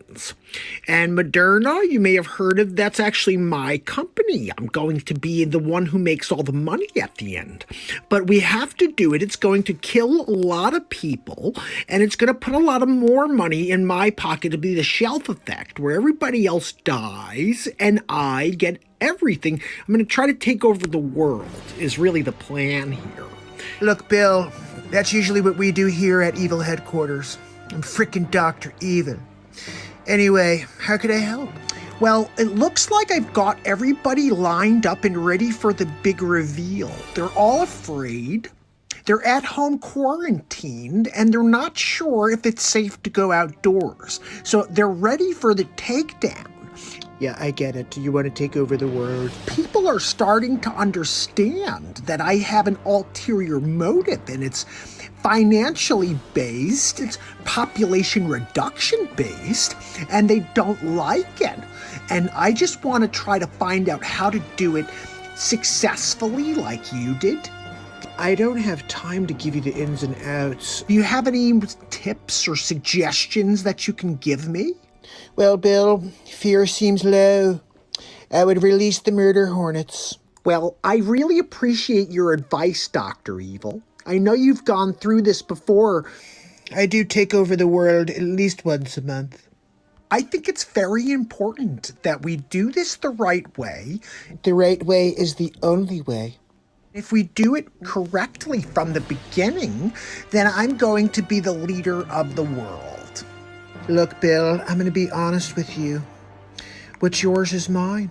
And Moderna, you may have heard of, that's actually my company. I'm going to be the one who makes all the money at the end. But we have to do it. It's going to kill a lot of people, and it's going to put a lot of more money in my pocket to be the shelf effect, where everybody else dies and I get everything. I'm going to try to take over the world, is really the plan here. Look, Bill, that's usually what we do here at Evil Headquarters. I'm frickin' Dr. Evil. Anyway, how could I help? Well, it looks like I've got everybody lined up and ready for the big reveal. They're all afraid. They're at home quarantined, and they're not sure if it's safe to go outdoors. So they're ready for the takedown. Yeah, I get it. You want to take over the world. People are starting to understand that I have an ulterior motive, and it's financially based, it's population reduction based, and they don't like it. And I just want to try to find out how to do it successfully like you did. I don't have time to give you the ins and outs. Do you have any tips or suggestions that you can give me? Well, Bill, fear seems low. I would release the murder hornets. Well, I really appreciate your advice, Dr. Evil. I know you've gone through this before I do take over the world at least once a month. I think it's very important that we do this the right way. The right way is the only way. If we do it correctly from the beginning, then I'm going to be the leader of the world. Look, Bill, I'm going to be honest with you. What's yours is mine.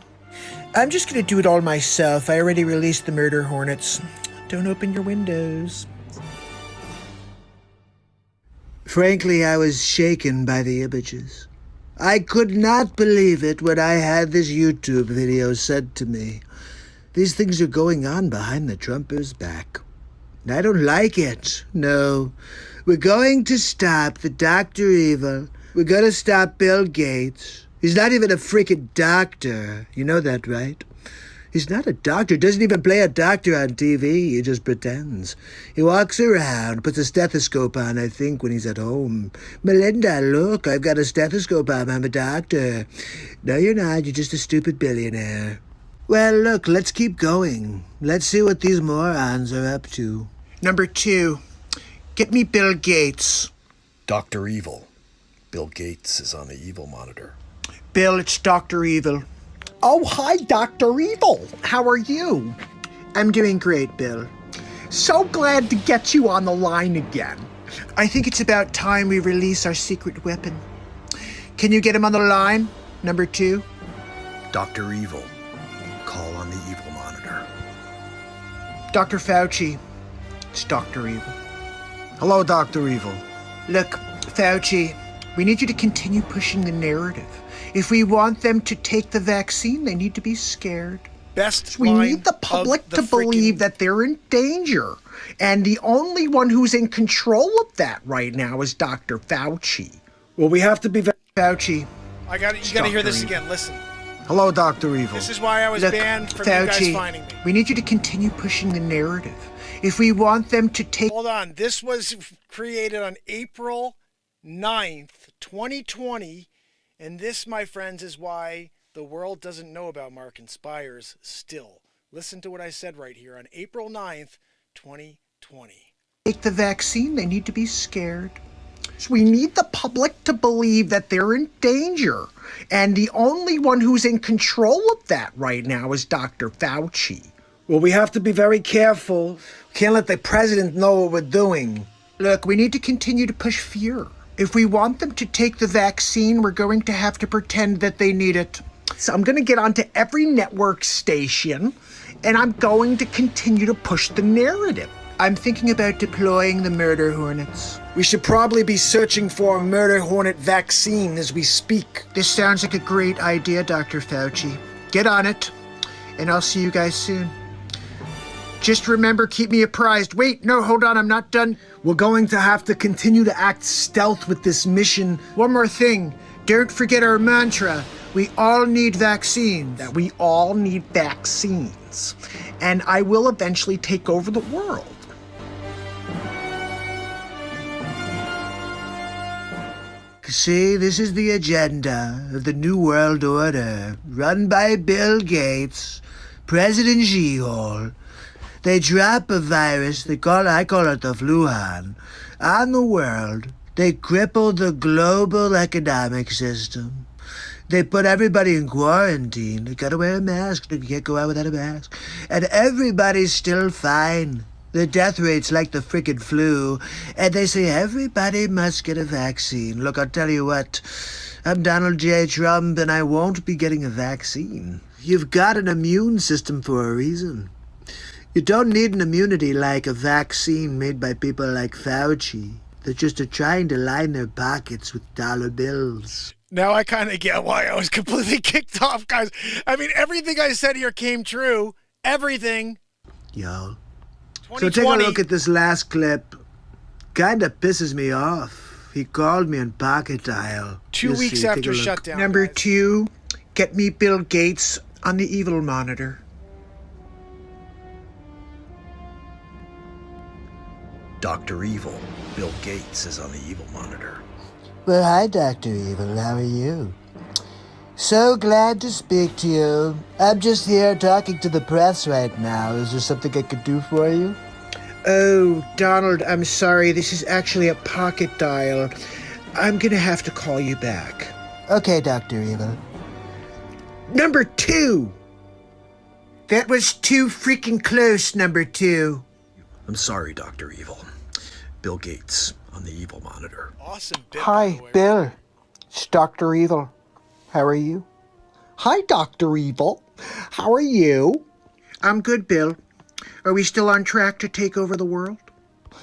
I'm just going to do it all myself. I already released the murder hornets. Don't open your windows. Frankly, I was shaken by the images. I could not believe it when I had this YouTube video sent to me. These things are going on behind the Trumper's back. And I don't like it. No. We're going to stop the Dr. Evil. We're going to stop Bill Gates. He's not even a freaking doctor. You know that, right? He's not a doctor. Doesn't even play a doctor on TV. He just pretends. He walks around, puts a stethoscope on, I think, when he's at home. Melinda, look, I've got a stethoscope on. I'm a doctor. No, you're not. You're just a stupid billionaire. Well, look, let's keep going. Let's see what these morons are up to. Number 2, get me Bill Gates. Dr. Evil. Bill Gates is on the evil monitor. Bill, it's Dr. Evil. Oh, hi, Dr. Evil. How are you? I'm doing great, Bill. So glad to get you on the line again. I think it's about time we release our secret weapon. Can you get him on the line? Number 2? Dr. Evil. Call on the evil monitor. Dr. Fauci. It's Dr. Evil. Hello, Dr. Evil. Look, Fauci, we need you to continue pushing the narrative. If we want them to take the vaccine, they need to be scared. Best We line need the public of the to believe that they're in danger. And the only one who's in control of that right now is Dr. Fauci. Well, we have to be Fauci. You got to hear this again. Listen. Hello, Dr. Evil. This is why I was Look, banned from Fauci, you guys finding me. we need you to continue pushing the narrative. If we want them to take... Hold on. This was created on April 9th, 2020. And this, my friends, is why the world doesn't know about MarkinsPires still. Listen to what I said right here on April 9th, 2020. Take the vaccine, they need to be scared. So we need the public to believe that they're in danger. And the only one who's in control of that right now is Dr. Fauci. Well, we have to be very careful. We can't let the president know what we're doing. Look, we need to continue to push fear. If we want them to take the vaccine, we're going to have to pretend that they need it. So I'm going to get onto every network station, and I'm going to continue to push the narrative. I'm thinking about deploying the murder hornets. We should probably be searching for a murder hornet vaccine as we speak. This sounds like a great idea, Dr. Fauci. Get on it, and I'll see you guys soon. Just remember, keep me apprised. Wait, no, hold on, I'm not done. We're going to have to continue to act stealth with this mission. One more thing. Don't forget our mantra. We all need vaccines. That we all need vaccines. And I will eventually take over the world. See, this is the agenda of the New World Order, run by Bill Gates, President Xi. They drop a virus, I call it the Wuhan, on the world. They cripple the global economic system. They put everybody in quarantine. They gotta wear a mask. You can't go out without a mask. And everybody's still fine. The death rate's like the frickin' flu. And they say everybody must get a vaccine. Look, I'll tell you what. I'm Donald J. Trump, and I won't be getting a vaccine. You've got an immune system for a reason. You don't need an immunity like a vaccine made by people like Fauci. They're just trying to line their pockets with dollar bills. Now I kind of get why I was completely kicked off, guys. I mean, everything I said here came true. Everything. Yo. So take a look at this last clip. Kinda pisses me off. He called me in pocket dial. 2 weeks after shutdown. Number guys. 2, get me Bill Gates on the evil monitor. Dr. Evil. Bill Gates is on the evil monitor. Well, hi, Dr. Evil. How are you? So glad to speak to you. I'm just here talking to the press right now. Is there something I could do for you? Oh, Donald, I'm sorry. This is actually a pocket dial. I'm gonna have to call you back. Okay, Dr. Evil. Number 2. That was too freaking close, number 2. I'm sorry, Dr. Evil. Bill Gates on the Evil Monitor. Awesome bit, by Hi, the way. Bill. It's Dr. Evil. How are you? Hi, Dr. Evil. How are you? I'm good, Bill. Are we still on track to take over the world?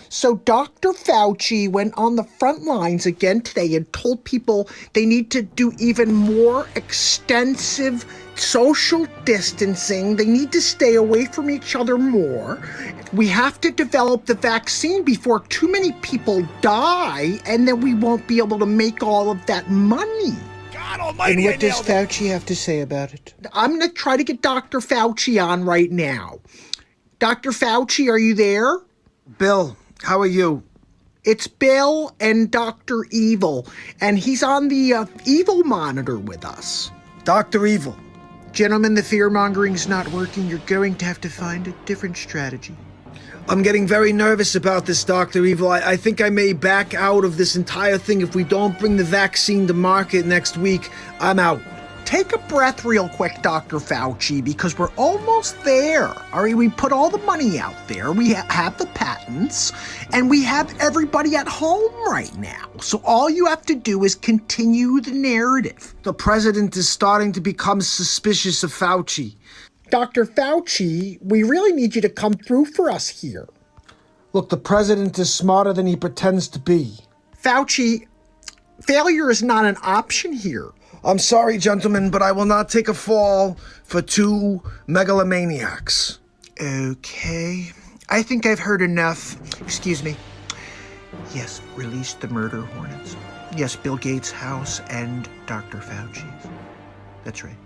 So Dr. Fauci went on the front lines again today and told people they need to do even more extensive social distancing. They need to stay away from each other more. We have to develop the vaccine before too many people die, and then we won't be able to make all of that money. God almighty, And I what does nailed it. Fauci have to say about it? I'm going to try to get Dr. Fauci on right now. Dr. Fauci, are you there? Bill, how are you? It's Bill and Dr. Evil, and he's on the Evil Monitor with us. Dr. Evil. Gentlemen, the fear-mongering's not working. You're going to have to find a different strategy. I'm getting very nervous about this, Dr. Evil. I think I may back out of this entire thing. If we don't bring the vaccine to market next week, I'm out. Take a breath real quick, Dr. Fauci, because we're almost there. All right, we put all the money out there. We have the patents, and we have everybody at home right now. So all you have to do is continue the narrative. The president is starting to become suspicious of Fauci. Dr. Fauci, we really need you to come through for us here. Look, the president is smarter than he pretends to be. Fauci, failure is not an option here. I'm sorry, gentlemen, but I will not take a fall for 2 megalomaniacs. Okay, I think I've heard enough. Excuse me. Yes, release the murder hornets. Yes, Bill Gates' house and Dr. Fauci's. That's right.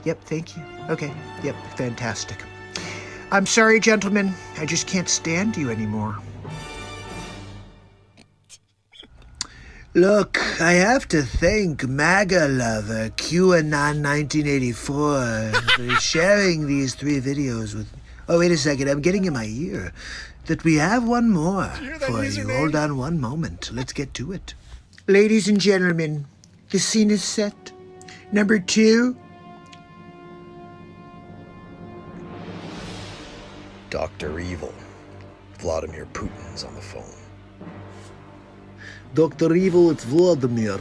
Yep, thank you. Okay, yep, fantastic. I'm sorry, gentlemen. I just can't stand you anymore. Look, I have to thank MAGA lover QAnon 1984 for sharing these 3 videos with me. Oh, wait a second, I'm getting in my ear that we have one more for you. Hold on one moment. Let's get to it. Ladies and gentlemen, the scene is set. Number 2. Dr. Evil. Vladimir Putin's on the phone. Dr. Evil, it's Vladimir.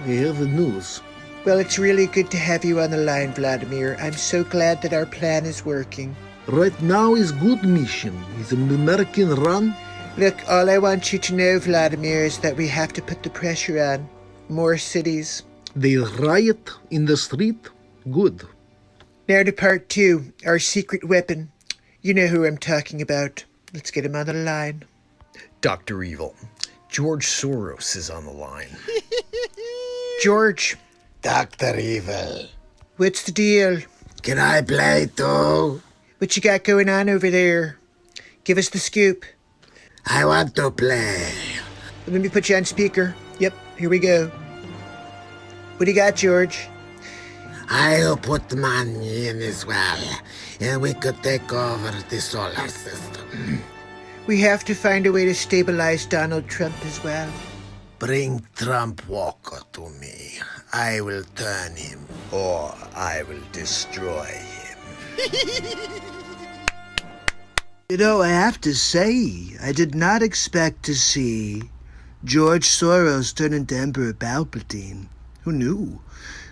I have the news. Well, it's really good to have you on the line, Vladimir. I'm so glad that our plan is working. Right now is good mission. Is an American run. Look, all I want you to know, Vladimir, is that we have to put the pressure on. More cities. They riot in the street. Good. Now to part 2, our secret weapon. You know who I'm talking about. Let's get him on the line. Dr. Evil. George Soros is on the line. George, Dr. Evil. what's the deal? Can I play too? What you got going on over there? Give us the scoop. I want to play. Let me put you on speaker. Yep, here we go. What do you got, George? I'll put money in as well, and we could take over the solar system. We have to find a way to stabilize Donald Trump as well. Bring Trump Walker to me. I will turn him, or I will destroy him. You know, I have to say, I did not expect to see George Soros turn into Emperor Palpatine. Who knew?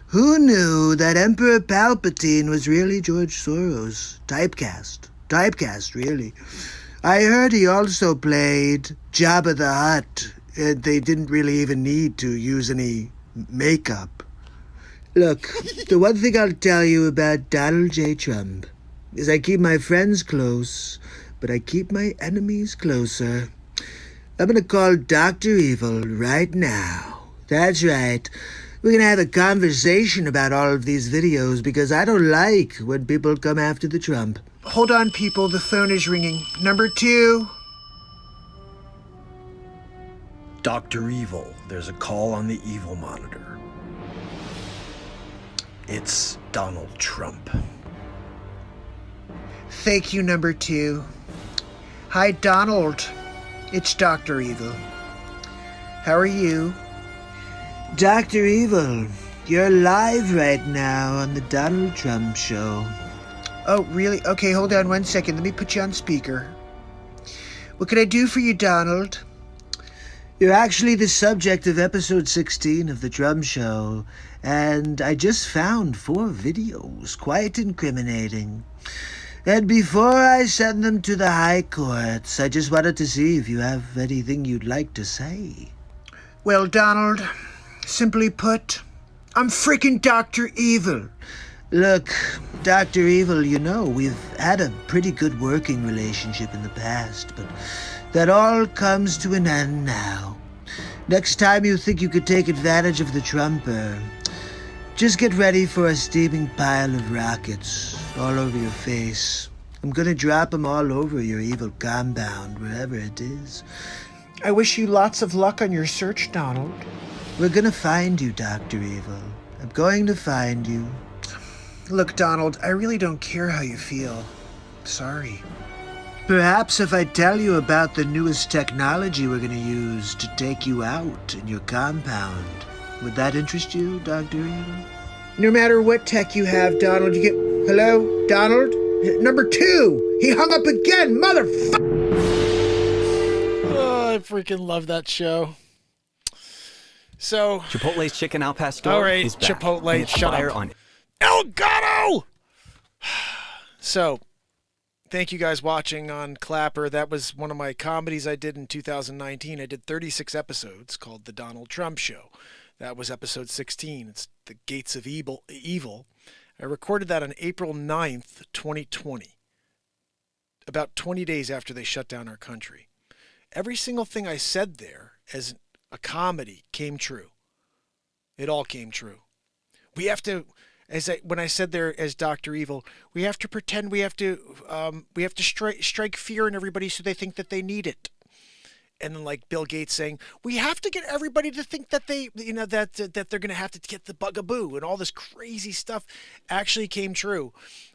Who knew that Emperor Palpatine was really George Soros? Typecast, really. I heard he also played Jabba the Hutt. They didn't really even need to use any makeup. Look, the one thing I'll tell you about Donald J. Trump is I keep my friends close, but I keep my enemies closer. I'm gonna call Dr. Evil right now. That's right. We're gonna have a conversation about all of these videos because I don't like when people come after the Trump. Hold on, people. The phone is ringing. Number 2. Dr. Evil, there's a call on the Evil Monitor. It's Donald Trump. Thank you, number 2. Hi, Donald. It's Dr. Evil. How are you? Dr. Evil, you're live right now on the Donald Trump Show. Oh, really? Okay, hold on 1 second. Let me put you on speaker. What can I do for you, Donald? You're actually the subject of episode 16 of the Drum Show, and I just found 4 videos, quite incriminating. And before I send them to the high courts, I just wanted to see if you have anything you'd like to say. Well, Donald, simply put, I'm freaking Dr. Evil. Look, Dr. Evil, you know, we've had a pretty good working relationship in the past, but that all comes to an end now. Next time you think you could take advantage of the Trumper, just get ready for a steaming pile of rockets all over your face. I'm gonna drop them all over your evil compound, wherever it is. I wish you lots of luck on your search, Donald. We're gonna find you, Dr. Evil. I'm going to find you. Look, Donald, I really don't care how you feel. Sorry. Perhaps if I tell you about the newest technology we're gonna use to take you out in your compound, would that interest you, Dr. Evil? No matter what tech you have, Donald, you get... Hello? Donald? Number 2! He hung up again, motherfucker! Oh, I freaking love that show. So, Chipotle's Chicken Al Pastor all right, is back. Chipotle, and it's shut fire up. on Elgato! So, thank you guys watching on Clapper. That was one of my comedies I did in 2019. I did 36 episodes called The Donald Trump Show. That was episode 16. It's The Gates of Evil. I recorded that on April 9th, 2020, about 20 days after they shut down our country. Every single thing I said there as a comedy came true. It all came true. We have to, when I said there as Dr. Evil, we have to pretend we have to strike fear in everybody so they think that they need it. And then like Bill Gates saying, we have to get everybody to think that they, that they're going to have to get the bugaboo, and all this crazy stuff actually came true.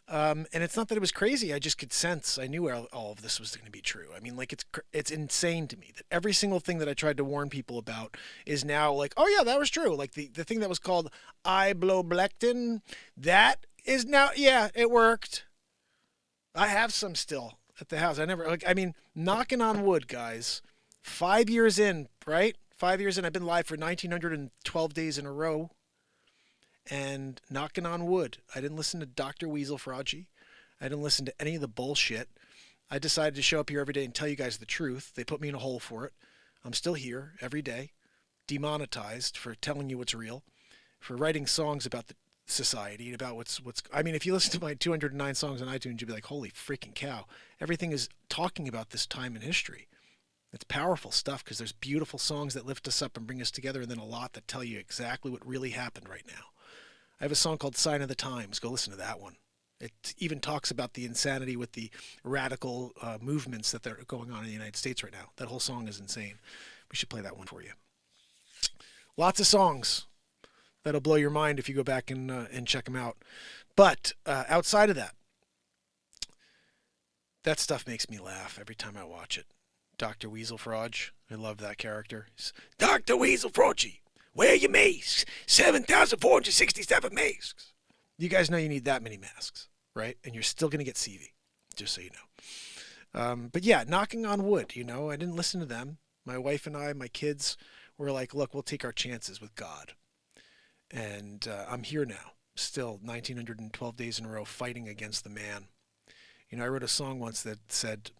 And it's not that it was crazy. I just could sense. I knew all of this was going to be true. I mean, like it's insane to me that every single thing that I tried to warn people about is now like, oh yeah, that was true. Like the thing that was called ibuprofen, that is now, yeah, it worked. I have some still at the house. Knocking on wood, guys. 5 years in, right? 5 years in. I've been live for 1,912 days in a row. And knocking on wood. I didn't listen to Dr. Weasel Fraudgy. I didn't listen to any of the bullshit. I decided to show up here every day and tell you guys the truth. They put me in a hole for it. I'm still here every day. Demonetized for telling you what's real. For writing songs about the society, about what's I mean, if you listen to my 209 songs on iTunes, you'd be like, holy freaking cow. Everything is talking about this time in history. It's powerful stuff because there's beautiful songs that lift us up and bring us together, and then a lot that tell you exactly what really happened right now. I have a song called Sign of the Times. Go listen to that one. It even talks about the insanity with the radical movements that are going on in the United States right now. That whole song is insane. We should play that one for you. Lots of songs that'll blow your mind if you go back and check them out. But outside of that, that stuff makes me laugh every time I watch it. Dr. Weasel Fraudge. I love that character. Dr. Weasel Fraudgy, wear your masks. 7,467 masks. You guys know you need that many masks, right? And you're still going to get CV, just so you know. But yeah, knocking on wood, I didn't listen to them. My wife and I, my kids were like, look, we'll take our chances with God. And I'm here now, still 1,912 days in a row fighting against the man. I wrote a song once that said,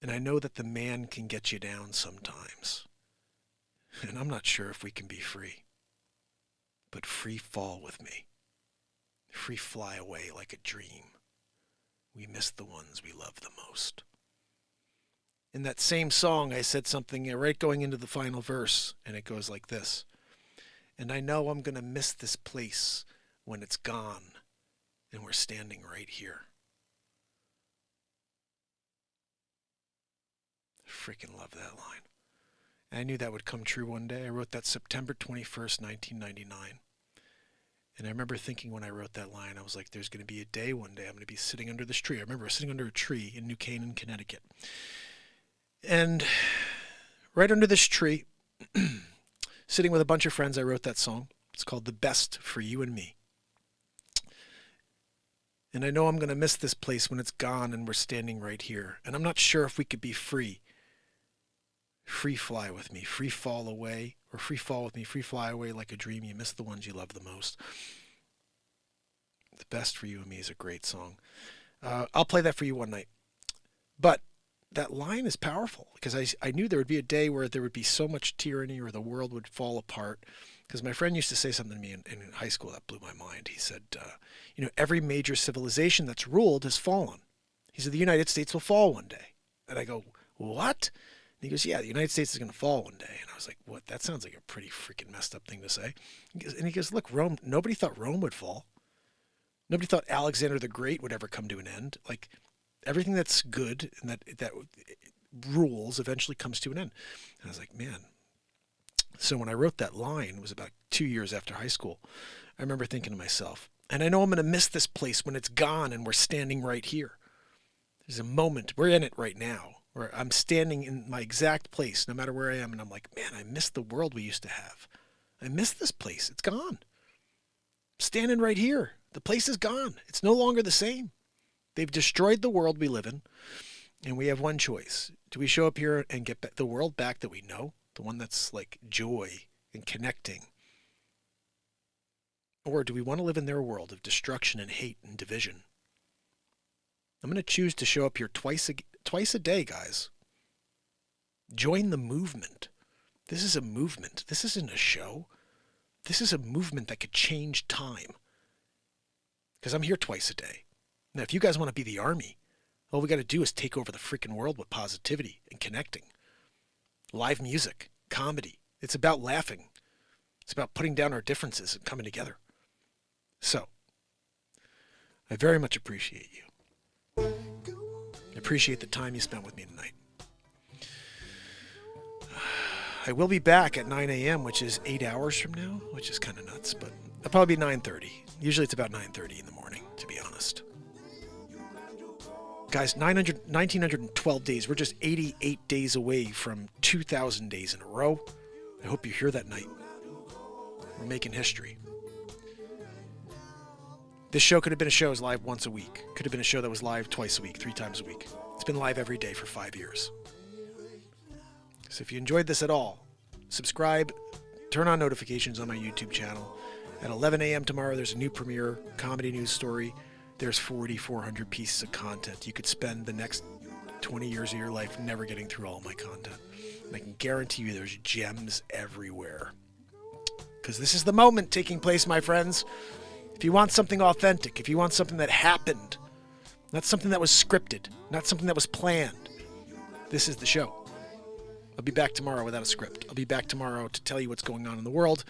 and I know that the man can get you down sometimes. And I'm not sure if we can be free. But free fall with me. Free fly away like a dream. We miss the ones we love the most. In that same song, I said something right going into the final verse, and it goes like this. And I know I'm going to miss this place when it's gone, and we're standing right here. Freaking love that line. I knew that would come true one day. I wrote that September 21st, 1999. And I remember thinking when I wrote that line, I was like, there's going to be a day one day I'm going to be sitting under this tree. I remember sitting under a tree in New Canaan, Connecticut. And right under this tree, sitting with a bunch of friends, I wrote that song. It's called The Best for You and Me. And I know I'm going to miss this place when it's gone and we're standing right here. And I'm not sure if we could be free. Free fly with me, free fall away, or free fall with me, free fly away like a dream. You miss the ones you love the most. The Best for You and Me is a great song. I'll play that for you one night. But that line is powerful because I knew there would be a day where there would be so much tyranny or the world would fall apart. Because my friend used to say something to me in high school that blew my mind. He said, every major civilization that's ruled has fallen. He said, the United States will fall one day. And I go, what? And he goes, yeah, the United States is going to fall one day. And I was like, what? That sounds like a pretty freaking messed up thing to say. And he goes, look, Rome, nobody thought Rome would fall. Nobody thought Alexander the Great would ever come to an end. Like, everything that's good and that rules eventually comes to an end. And I was like, man. So when I wrote that line, it was about 2 years after high school, I remember thinking to myself, and I know I'm going to miss this place when it's gone and we're standing right here. There's a moment, we're in it right now, where I'm standing in my exact place, no matter where I am, and I'm like, man, I miss the world we used to have. I miss this place. It's gone. I'm standing right here. The place is gone. It's no longer the same. They've destroyed the world we live in, and we have one choice. Do we show up here and get the world back that we know? The one that's like joy and connecting? Or do we want to live in their world of destruction and hate and division? I'm going to choose to show up here twice a day, guys. Join the movement. This is a movement. This isn't a show. This is a movement that could change time. Because I'm here twice a day. Now, if you guys want to be the army, all we got to do is take over the freaking world with positivity and connecting. Live music, comedy. It's about laughing. It's about putting down our differences and coming together. So, I very much appreciate you. I appreciate the time you spent with me tonight. I will be back at 9 a.m., which is 8 hours from now, which is kind of nuts, but it'll probably be 9:30. Usually it's about 9:30 in the morning, to be honest. Guys, 1,912 days. We're just 88 days away from 2,000 days in a row. I hope you're here that night. We're making history. This show could have been a show that was live once a week. Could have been a show that was live twice a week, 3 times a week. It's been live every day for 5 years. So if you enjoyed this at all, subscribe, turn on notifications on my YouTube channel. At 11 a.m. tomorrow, there's a new premiere comedy news story. There's 4,400 pieces of content. You could spend the next 20 years of your life never getting through all my content. And I can guarantee you there's gems everywhere. Because this is the moment taking place, my friends. If you want something authentic, if you want something that happened, not something that was scripted, not something that was planned, this is the show. I'll be back tomorrow without a script. I'll be back tomorrow to tell you what's going on in the world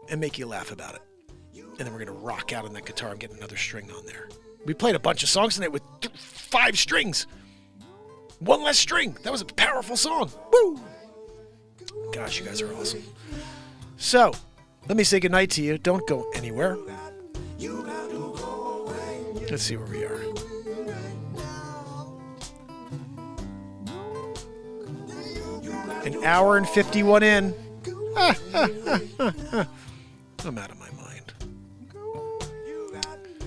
and make you laugh about it. And then we're going to rock out on that guitar. I'm getting another string on there. We played a bunch of songs tonight with 5 strings. 1 less string. That was a powerful song. Woo! Gosh, you guys are awesome. So, let me say goodnight to you. Don't go anywhere. Let's see where we are. An hour and 51 in. I'm out of my mind.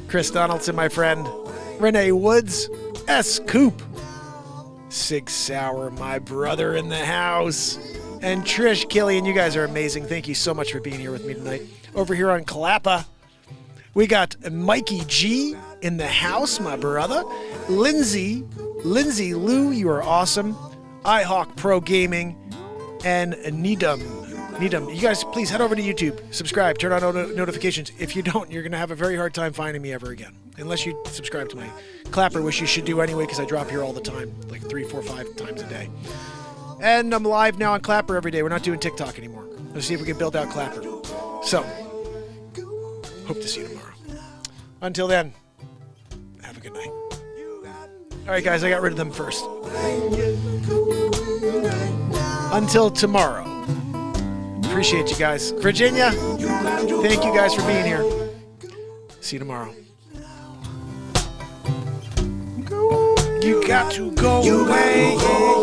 Chris Donaldson, my friend. Renee Woods. S. Coop. Sig Sauer, my brother in the house. And Trish Killian, you guys are amazing. Thank you so much for being here with me tonight. Over here on Kalapa, we got Mikey G in the house, my brother. Lindsay Lou, you are awesome. iHawk Pro Gaming. And Needham, you guys please head over to YouTube, subscribe, turn on notifications. If you don't, you're going to have a very hard time finding me ever again. Unless you subscribe to my Clapper, which you should do anyway because I drop here all the time, like 3, 4, 5 times a day. And I'm live now on Clapper every day. We're not doing TikTok anymore. Let's see if we can build out Clapper. So, hope to see you tomorrow. Until then, have a good night. All right, guys, I got rid of them first. Until tomorrow. Appreciate you guys. Virginia, thank you guys for being here. See you tomorrow. You got to go away.